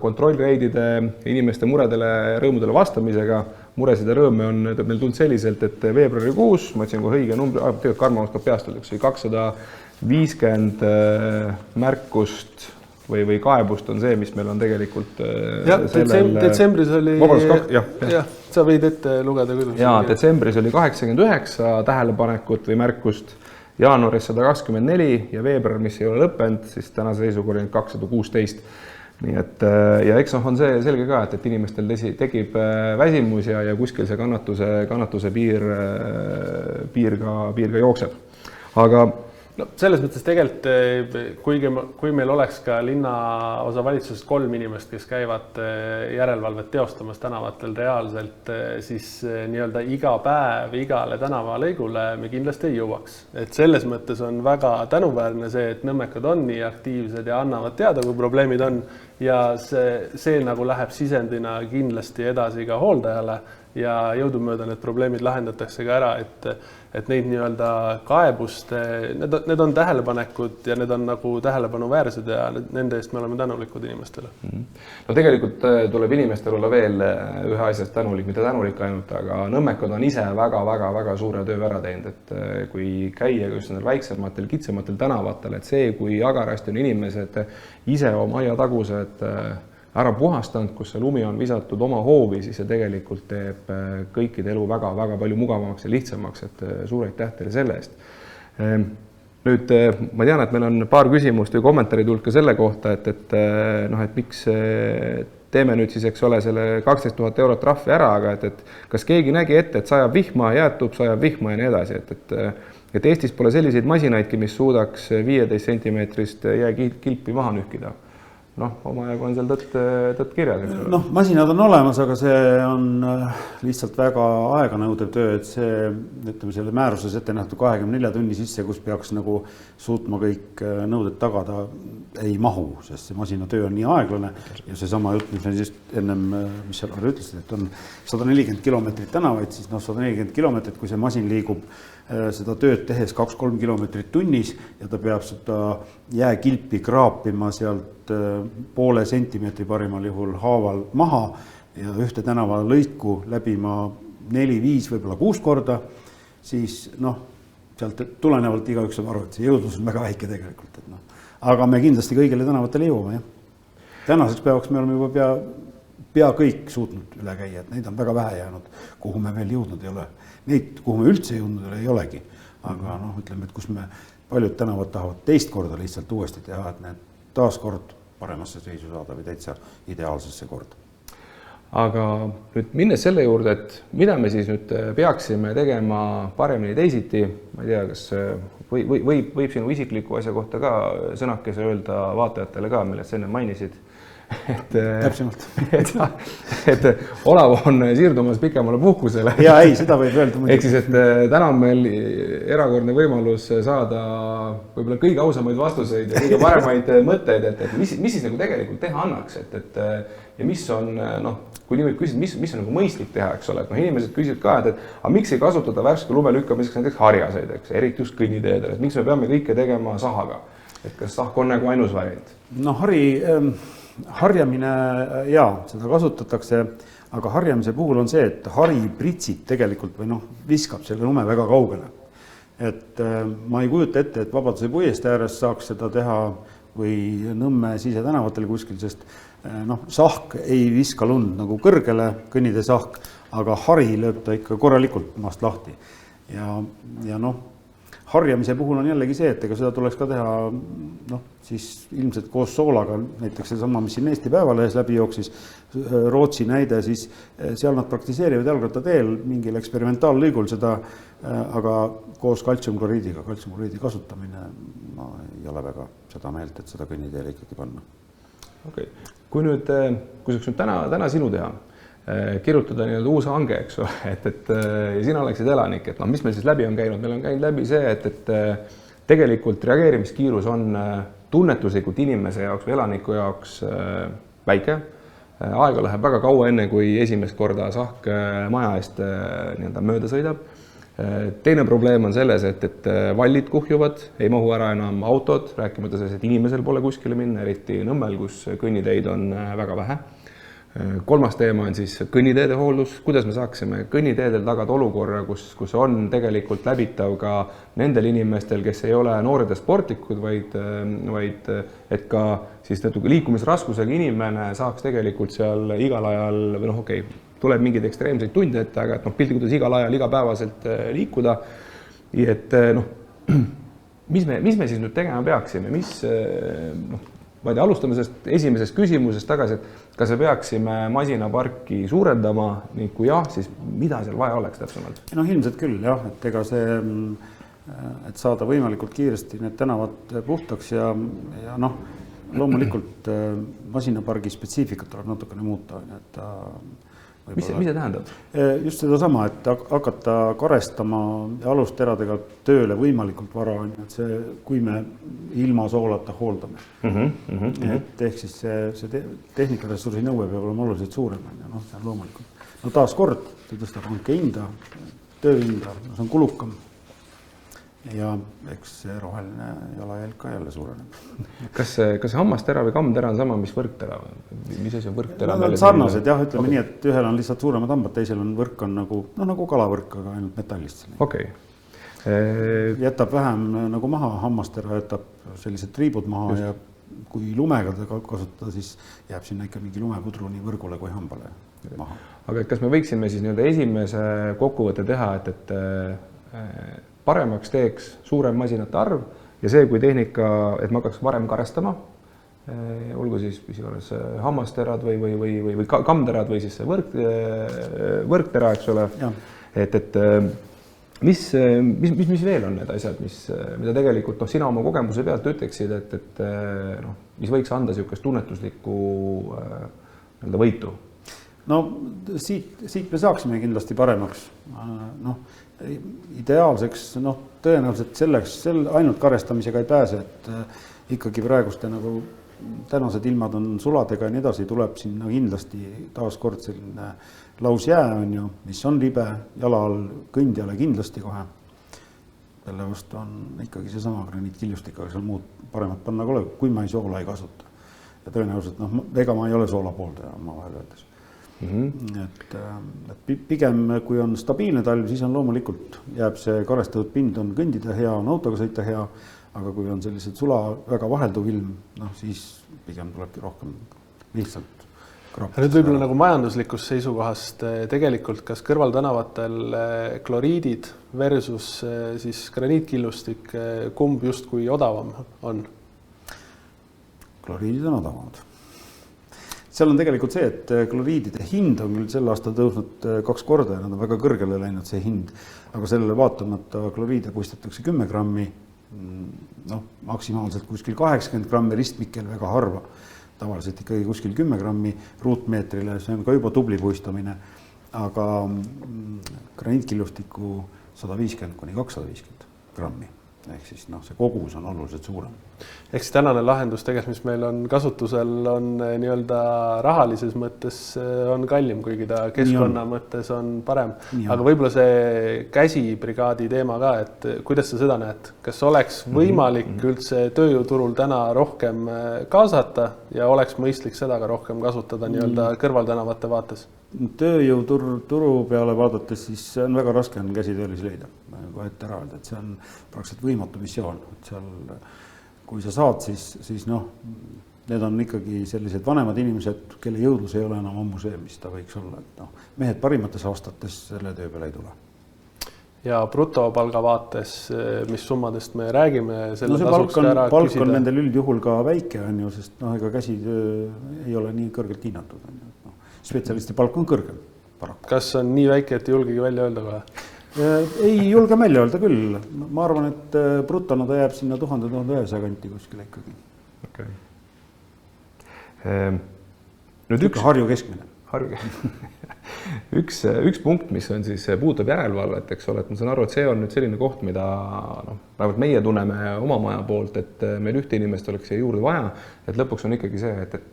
kontrollreidide, inimeste muredele ja rõõmudele vastamisega, muresid ja rõõme on meil tulnud selliselt, et veebruarikuus, ma ütlesin kohe õige numbri, tegelikult Karmo oskab peast öelda, oli 250 märkust või kaebust on see, mis meil on tegelikult detsembris oli, jah, sa võid ette lugeda küll. Ja detsembris oli 89 tähelepanekut või märkust, jaanuaris 124 ja veebruar, mis ei ole lõppenud, siis tänase seisuga oli 216. Nii et, ja eks on see selge ka, et inimestel tekib väsimus ja kuskil see kannatuse piir ka jookseb. Aga no selles mõttes tegelikult, kui meil oleks ka linnaosa valitsusest 3 inimest, kes käivad järelevalvet teostamas tänavatel reaalselt, siis nii-öelda iga päev igale tänavalõigule me kindlasti ei jõuaks. Et selles mõttes on väga tänuväärne see, et nõmmekad on nii aktiivsed ja annavad teada, kui probleemid on ja see nagu läheb sisendina kindlasti edasi ka hooldajale ja jõudumööda need probleemid lahendatakse ka ära, et neid nii-öelda kaebust, need on tähelepanekud ja need on nagu tähelepanuväärsed ja nende eest me oleme tänulikud inimestele. No tegelikult tuleb inimestel olla veel ühe asjast tänulik, mitte tänulik ainult, aga nõmmekad on ise väga suure töö ära teinud, et kui käia just nendel väiksematel, kitsamatel tänavatel, et see, kui agarasti on inimesed ise oma aiatagused ära puhastanud, kus see lumi on visatud oma hoovi, siis see tegelikult teeb kõikide elu väga palju mugavamaks ja lihtsamaks, et suur aitäh teile selle eest. Nüüd ma tean, et meil on paar küsimust või kommentaarid tulnud ka selle kohta, et miks teeme nüüd siis, eks ole, selle 12 000 eurot trahvi ära, aga et kas keegi nägi ette, et sajab vihma, jäätub, sajab vihma ja nii edasi, et Eestis pole selliseid masinaidki, mis suudaks 15 sentimeetrist jääkilpi maha nühkida. Omajagu on seal tõtt kirjas. Masinad on olemas, aga see on lihtsalt väga aeganõudev töö, et see, ütleme, selle määruses ette nähtud 24 tunni sisse, kus peaks nagu suutma kõik nõuded tagada, ei mahu, sest see masina töö on nii aeglane ja seesama jutt, mis me siis ennem, mis seal ütlesid, et on 140 kilomeetrit tänavaid, siis 140 kilomeetrit, kui see masin liigub seda tööd tehes 2-3 kilomeetrit tunnis ja ta peab seda jääkilpi kraapima sealt poole sentimeetri parimal juhul haaval maha ja ühte tänava lõiku läbima 4-5, võib-olla 6 korda, siis sealt tulenevalt igaüks saab aru, et see jõudlus on väga väike tegelikult. Aga me kindlasti kõigile tänavatele jõuame. Ja. Tänaseks päevaks me oleme juba pea kõik suutnud üle käia, et neid on väga vähe jäänud, kuhu me veel jõudnud ei ole. Neid, kuhu me üldse jõudnud ei olegi, aga ütleme, et kus me paljud tänavad tahavad teist korda lihtsalt uuesti teha, et need taas kord paremasse seisu saada või täitsa ideaalsesse korda. Aga nüüd minnes selle juurde, et mida me siis nüüd peaksime tegema paremini teisiti, ma ei tea, kas võib sinu isikliku asja kohta ka sõnakese öelda vaatajatele ka, millest enne mainisid, täpsemalt. et Olav on siirdumas pikemale puhkusele. Ja ei, seda võib öelda. Ehk siis, et täna on meil erakordne võimalus saada võib-olla kõige ausamaid vastuseid ja kõige paremaid mõtteid, et mis siis nagu tegelikult teha annaks, ja mis on, kui niimoodi küsid, mis on nagu mõistlik teha, eks ole, et inimesed küsivad ka, et miks ei kasutada värske lume lükkamiseks näiteks harjaseid, eks, eriti just kõnniteedel, et miks me peame kõike tegema sahaga, et kas sahk on nagu ainus variant? Harjamine, jaa, seda kasutatakse, aga harjamise puhul on see, et hari pritsib tegelikult või viskab selle lume väga kaugele. Et ma ei kujuta ette, et Vabaduse puiestee ääres saaks seda teha või Nõmme sisetänavatel kuskil, sest sahk ei viska lund nagu kõrgele, kõnnitee sahk, aga hari lööb ta ikka korralikult maast lahti. Ja harjamise puhul on jällegi see, et ega seda tuleks ka teha siis ilmselt koos soolaga, näiteks seesama, mis siin Eesti Päevalehes läbi jooksis, Rootsi näide, siis seal nad praktiseerivad jalgrattateel mingil eksperimentaallõigul seda, aga koos kaltsiumkloriidiga, kaltsiumkloriidi kasutamine, ma ei ole väga seda meelt, et seda kõnniteele ikkagi panna. Okay. Kui saaks nüüd täna sinu teha, kirjutada uus hange, eks ole, et ja sina oleksid elanik, et mis meil siis läbi on käinud? Meil on käinud läbi see, et tegelikult reageerimiskiirus on tunnetuslikult inimese jaoks või elaniku jaoks väike. Aega läheb väga kaua enne, kui esimest korda sahk maja eest mööda sõidab. Teine probleem on selles, et vallid kuhjuvad, ei mahu ära enam autod, rääkimata selles, et inimesel pole kuskile minna, eriti Nõmmel, kus kõnniteid on väga vähe. kolmas teema on siis kõnniteede hooldus, kuidas me saaksime kõnniteedel tagada olukorra, kus on tegelikult läbitav ka nendel inimestel, kes ei ole noored ja sportlikud, vaid et ka siis liikumisraskusega inimene saaks tegelikult seal igal ajal või noh, okei, tuleb mingeid ekstreemseid tunde ette, aga et noh, piltlikult igal ajal igapäevaselt liikuda. Et noh, mis me siis nüüd tegema peaksime, noh, ma ei tea, alustame sellest esimesest küsimusest tagasi, et kas me peaksime masinaparki suurendama ning kui jah, siis mida seal vaja oleks täpsemalt? No ilmselt küll jah, et ega see, et saada võimalikult kiiresti need tänavad puhtaks ja noh, loomulikult masinapargi spetsiifikat tuleb natukene muuta, et mis see tähendab? Just seda sama, et hakata karestama alusteradega tööle võimalikult vara, et see, kui me ilma soolata hooldame. Et ehk siis see tehnikaressursi nõue peab olema oluliselt suurem, noh, see on loomulikult. No taas kord, see tõstab hanke hinda, töö hinda, see on kulukam. Ja eks see roheline jalajälg ka jälle suureneb. Kas hammastera või kammtera on sama, mis võrktera? Mis asi on võrktera? Nad on sarnased jah, ütleme nii, et ühel on lihtsalt suuremad hambad, teisel on võrk on nagu kalavõrk, aga ainult metallist. Okei. Jätab vähem nagu maha, hammastera jätab sellised triibud maha ja kui lumega kasutada, siis jääb sinna ikka mingi lumepudru nii võrgule kui hambale maha. Aga kas me võiksime siis esimese kokkuvõtte teha, et paremaks teeks suurem masinate arv ja see, kui tehnika, et me hakkaks varem karestama, olgu siis hammasterad või kammterad või siis see võrktera, eks ole, et mis veel on need asjad, mida tegelikult sina oma kogemuse pealt ütleksid, et mis võiks anda niisugust tunnetuslikku võitu? No siit me saaksime kindlasti paremaks. Ideaalseks, tõenäoliselt ainult karestamisega ei pääse, et ikkagi praeguste tänased ilmad on suladega ja nii edasi, tuleb sinna kindlasti taas kord selline lausjää on ju, mis on libe, jala all kõndjale kindlasti kohe. Selle vastu on ikkagi seesama graniitkillustik, aga seal muud paremat panna kole, kui ma soola ei kasuta. Ja tõenäoliselt, ega ma ei ole soola pooldaja, ma vahel öeldes. Et pigem, kui on stabiilne talv, siis on loomulikult jääb see karestatud pind on kõndida hea, on autoga sõita hea, aga kui on sellised sula väga vahelduv ilm, siis pigem tulebki rohkem lihtsalt krapata. Nüüd võib-olla nagu majanduslikust seisukohast tegelikult, kas kõrvaltänavatel kloriidid versus siis graniitkillustik, kumb justkui odavam on? Kloriidid on odavamad. Seal on tegelikult see, et kloriidide hind on küll sel aastal tõusnud 2 korda ja nad on väga kõrgele läinud see hind, aga sellele vaatamata kloriide puistatakse 10 grammi, maksimaalselt kuskil 80 grammi ristmikel väga harva, tavaliselt ikkagi kuskil 10 grammi ruutmeetrile, see on ka juba tubli puistamine, aga graniitkillustiku 150–250 grammi. Ehk siis see kogus on oluliselt suurem. Ehk siis tänane lahendus tegelikult, mis meil on kasutusel, on nii-öelda rahalises mõttes on kallim, kuigi ta keskkonna mõttes on parem. Aga võib-olla see käsibrigaadi teema ka, et kuidas sa seda näed? Kas oleks võimalik üldse tööjõuturul täna rohkem kaasata ja oleks mõistlik seda ka rohkem kasutada nii-öelda kõrvaltänavate vaates? Tööjõuturu peale vaadates, siis on väga raske on käsitöölisi leida. Kohe ette ära öelda, et see on praktiliselt võimatu missioon. Kui sa saad, siis need on ikkagi sellised vanemad inimesed, kelle jõudlus ei ole enam ammu see, mis ta võiks olla. Mehed parimates aastates selle töö peale ei tule. Ja brutopalga vaates, mis summadest me räägime, selle tasuks ka ära küsida? Palk on nendel üldjuhul ka väike, sest ega käsitöö ei ole nii kõrgelt hinnatud. Spetsialisti palk on kõrgem paraku. Kas on nii väike, et julgegi välja öelda kohe? Ei julge välja öelda küll. Ma arvan, et brutona ta jääb sinna 1000–1100 kanti kuskile ikkagi. Okay. Harju keskmine. Üks punkt, mis on siis puutab järelevalvet, eks ole, et ma saan aru, et see on nüüd selline koht, mida vähemalt meie tunneme oma maja poolt, et meil ühte inimest oleks siia juurde vaja, et lõpuks on ikkagi see, et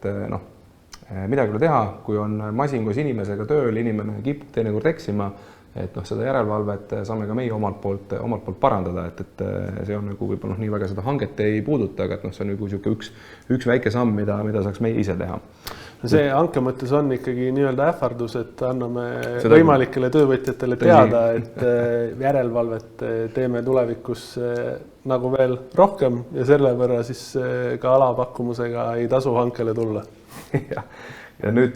midagi ei teha, kui on masin koos inimesega tööl, inimene kipub teinekord eksima, et seda järelevalvet saame ka meie omalt poolt parandada, et see on võib-olla nii väga seda hanget ei puuduta, aga see on üks väike samm, mida saaks meie ise teha. see hanke mõttes on ikkagi nii-öelda ähvardus, et anname võimalikele töövõtjatele teada, et järelevalvet teeme tulevikus nagu veel rohkem ja selle võrra siis ka alapakkumusega ei tasu hankele tulla. Ja nüüd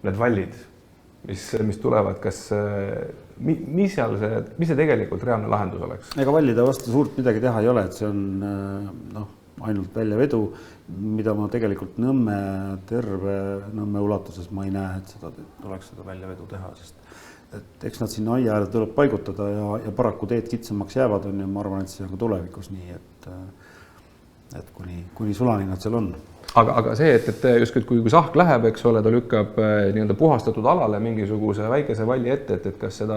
need vallid, mis tulevad, kas, mis see tegelikult reaalne lahendus oleks? Ega vallide vastu suurt midagi teha ei ole, et see on ainult väljavedu, mida ma tegelikult terve Nõmme ulatuses ma ei näe, et tuleks seda väljavedu teha, sest et eks nad sinna aia äärde tuleb paigutada ja paraku teed kitsamaks jäävad on ja ma arvan, et see on ka tulevikus nii, et kuni sulani nad seal on. Aga see, et just kui sahk läheb, eks ole, ta lükkab nii-öelda puhastatud alale mingisuguse väikese valli ette, et kas seda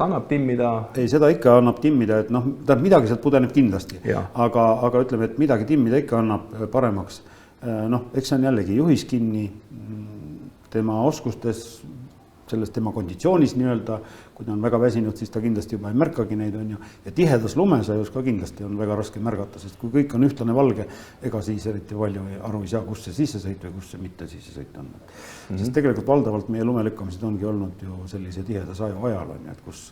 annab timmida? Ei, seda ikka annab timmida, et midagi sealt pudeneb kindlasti, aga ütleme, et midagi timmida ikka annab paremaks. Eks see on jällegi juhis kinni, tema oskustes, selles tema konditsioonis nii-öelda, kui ta on väga väsinud, siis ta kindlasti juba ei märkagi neid, on ju, ja tihedas lumesajus ka kindlasti on väga raske märgata, sest kui kõik on ühtlane valge, ega siis eriti palju aru ei saa, kus see sissesõit või kus see mitte sissesõit on. Sest tegelikult valdavalt meie lumelükkamised ongi olnud ju sellise tiheda saju ajal, on ju, et kus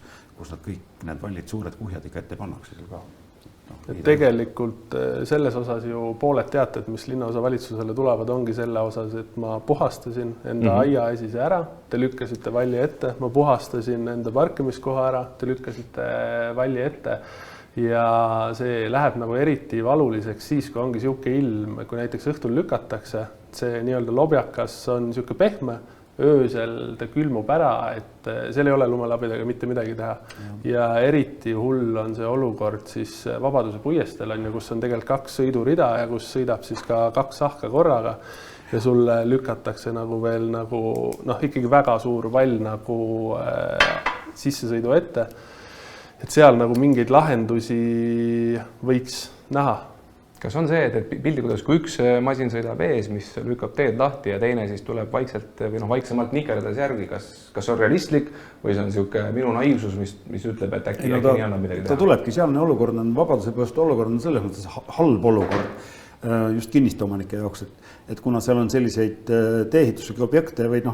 nad kõik need vallid suured kuhjad ikka ette pannakse seal ka. Tegelikult selles osas ju pooled teated, mis linnaosa valitsusele tulevad, ongi selle osas, et ma puhastasin enda aia esise ära, te lükkasite valli ette, ma puhastasin enda parkimiskoha ära, te lükkasite valli ette ja see läheb nagu eriti valuliseks siis, kui ongi siuke ilm, kui näiteks õhtul lükatakse, see nii-öelda lobjakas on siuke pehme, öösel ta külmub ära, et seal ei ole lumelabidaga mitte midagi teha. Ja eriti hull on see olukord siis Vabaduse puiestel on ju, kus on tegelikult 2 sõidurida ja kus sõidab siis ka 2 sahka korraga ja sulle lükatakse nagu veel ikkagi väga suur vall nagu sissesõidu ette. Et seal nagu mingeid lahendusi võiks näha. Kas on see, et pildi kuidas, kui üks masin sõidab ees, mis lükkab teed lahti ja teine siis tuleb vaikselt või vaiksemalt nikerdades järgi, kas on realistlik või see on siuke minu naiivsus, mis ütleb, et äkki nii annab midagi teha? Ta tulebki, sealne olukord on, Vabaduse puiestee olukord on selles mõttes halb olukord just kinnistuomanike jaoks, et kuna seal on selliseid teehitusega objekte või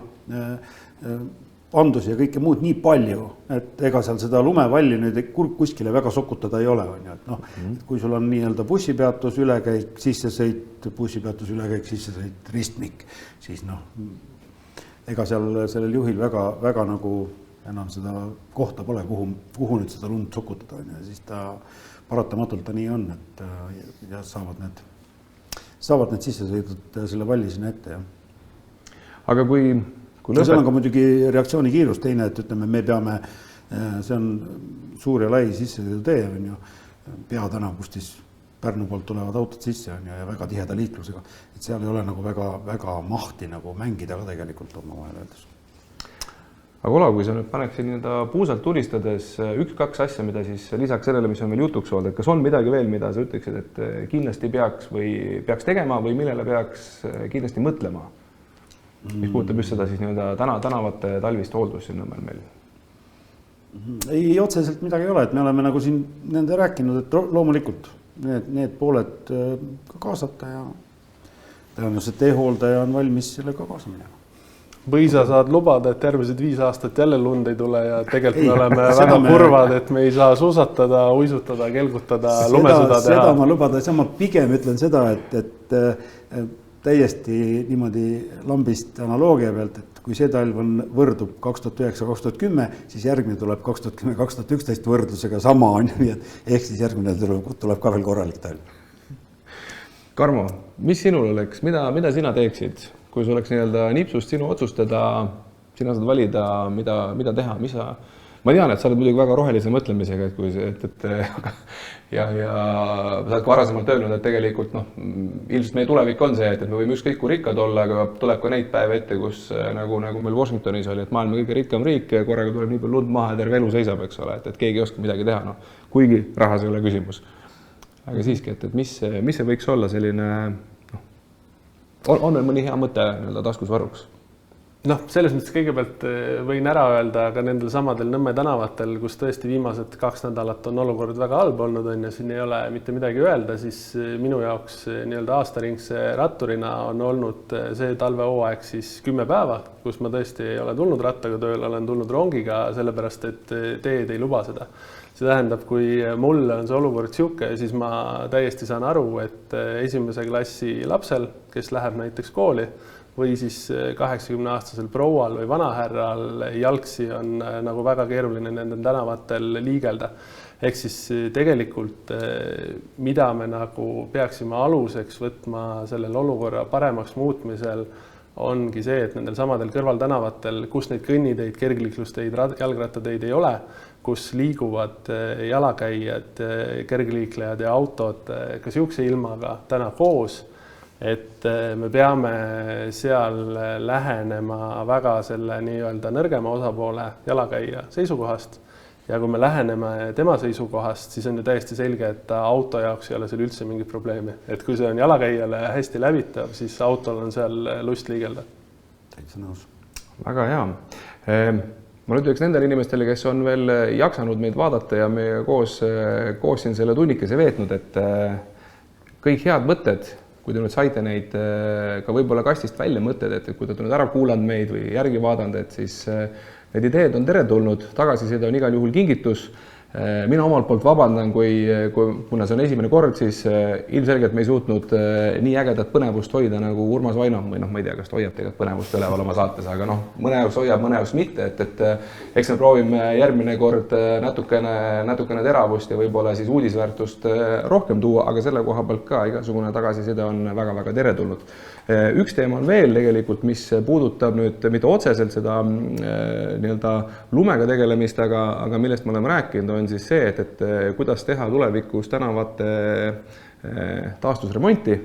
andusi ja kõike muud nii palju, et ega seal seda lumevalli nüüd kuskile väga sokutada ei ole, on ju, et kui sul on nii-öelda bussipeatus, ülekäik, sissesõit, bussipeatus, ülekäik, sissesõit, ristmik, siis ega seal sellel juhil väga nagu enam seda kohta pole, kuhu nüüd seda lund sokutada, on ju, ja siis ta paratamatult ta nii on, et ja saavad need sissesõidud selle valli sinna ette, jah. Aga kui see on ka muidugi reaktsiooni kiirus teine, et ütleme, me peame, see on suur ja lai sissesõidutee, on ju, Peatänav, kus siis Pärnu poolt tulevad autod sisse, on ju, ja väga tiheda liiklusega, et seal ei ole nagu väga mahti nagu mängida ka tegelikult oma vahel öeldes. Aga Olav, kui sa nüüd paneksid puusalt tulistades 1-2 asja, mida siis lisaks sellele, mis on veel jutuks olnud, et kas on midagi veel, mida sa ütleksid, et kindlasti peaks tegema või millele peaks kindlasti mõtlema? Mis puudutab just seda siis tänavate talvist hooldust siin Nõmmel meil? Ei, otseselt midagi ei ole, et me oleme nagu siin nende rääkinud, et loomulikult need pooled ka kaasata ja tõenäoliselt e-hooldaja on valmis sellega kaasa minema. Või sa saad lubada, et järgmised 5 aastat jälle lund ei tule ja tegelikult me oleme väga kurvad, et me ei saa suusatada, uisutada, kelgutada, lumesõda teha. Seda ma lubada ei saa, ma pigem ütlen seda, et täiesti niimoodi lambist analoogia pealt, et kui see talv võrdub 2009-2010, siis järgmine tuleb 2010-2011 võrdlusega sama on, nii et ehk siis järgmine tuleb ka veel korralik talv. Karmo, mis sinul oleks, mida sina teeksid, kui sul oleks nipsust sinu otsustada, sina saad valida, mida teha, ma tean, et sa oled muidugi väga rohelise mõtlemisega, ja sa oled ka varasemalt öelnud, et tegelikult ilmselt meie tulevik on see, et me võime ükskõik kui rikkad olla, aga tuleb ka neid päeve ette, kus nagu meil Washingtonis oli, et maailma kõige rikkam riik ja korraga tuleb nii palju lund maha ja terve elu seisab, eks ole, et keegi ei oska midagi teha, kuigi rahas ei ole küsimus. Aga siiski, et mis see võiks olla selline, on meil mõni hea mõte taskus varuks? Noh, selles mõttes kõigepealt võin ära öelda, aga nendel samadel Nõmme tänavatel, kus tõesti viimased 2 nädalat on olukord väga halb olnud, on ja siin ei ole mitte midagi öelda, siis minu jaoks nii-öelda aastaringse ratturina on olnud see talvehooaeg siis 10 päeva, kus ma tõesti ei ole tulnud rattaga tööle, olen tulnud rongiga, sellepärast et teed ei luba seda. See tähendab, kui mulle on see olukord sihuke, siis ma täiesti saan aru, et esimese klassi lapsel, kes läheb näiteks kooli, või siis 80-aastasel proual või vanahärral jalgsi on nagu väga keeruline nendel tänavatel liigelda. Ehk siis tegelikult, mida me nagu peaksime aluseks võtma sellel olukorra paremaks muutmisel, ongi see, et nendel samadel kõrvaltänavatel, kus neid kõnniteid, kergliiklusteid, jalgrattateid ei ole, kus liiguvad jalakäijad, kergliiklejad ja autod ka sihukese ilmaga täna koos, et me peame seal lähenema väga selle nii-öelda nõrgema osapoole jalakäija seisukohast ja kui me läheneme tema seisukohast, siis on ju täiesti selge, et auto jaoks ei ole seal üldse mingit probleemi. Et kui see on jalakäijale hästi läbitav, siis autol on seal lust liigelda. Täitsa nõus. Väga hea. Ma nüüd ütleks nendele inimestele, kes on veel jaksanud meid vaadata ja me koos siin selle tunnikese veetnud, et kõik head mõtted, kui te nüüd saite neid ka võib-olla kastist välja mõtted, et kui te olete nüüd ära kuulanud meid või järgi vaadanud, et siis need ideed on teretulnud, tagasiside on igal juhul kingitus. Mina omalt poolt vabandan, kuna see on esimene kord, siis ilmselgelt me ei suutnud nii ägedat põnevust hoida nagu Urmas Vaino, või ma ei tea, kas ta hoiab tegelikult põnevust üleval oma saates, aga mõne jaoks hoiab, mõne jaoks mitte, et eks me proovime järgmine kord natukene teravust ja võib-olla siis uudisväärtust rohkem tuua, aga selle koha pealt ka igasugune tagasiside on väga-väga teretulnud. Üks teema on veel tegelikult, mis puudutab nüüd mitte otseselt seda nii-öelda lumega tegelemist, aga millest me oleme rääkinud, on siis see, et kuidas teha tulevikus tänavate taastusremonti,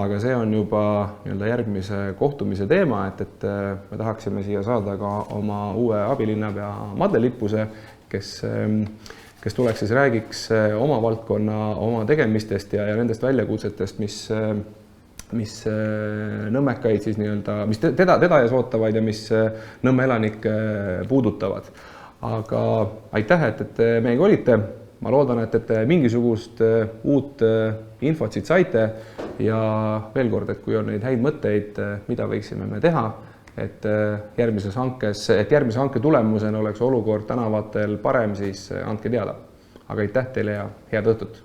aga see on juba nii-öelda järgmise kohtumise teema, et me tahaksime siia saada ka oma uue abilinnapea Madle Lippuse, kes tuleks siis räägiks oma valdkonna, oma tegemistest ja nendest väljakutsetest, mis nõmmekaid siis nii-öelda, mis teda ees ootavaid ja mis Nõmme elanikke puudutavad. Aga aitäh, et meiega olite. Ma loodan, et mingisugust uut infot siit saite ja veel kord, et kui on neid häid mõtteid, mida võiksime me teha, et järgmise hanke tulemusena oleks olukord tänavatel parem, siis andke teada. Aga aitäh teile ja head õhtut!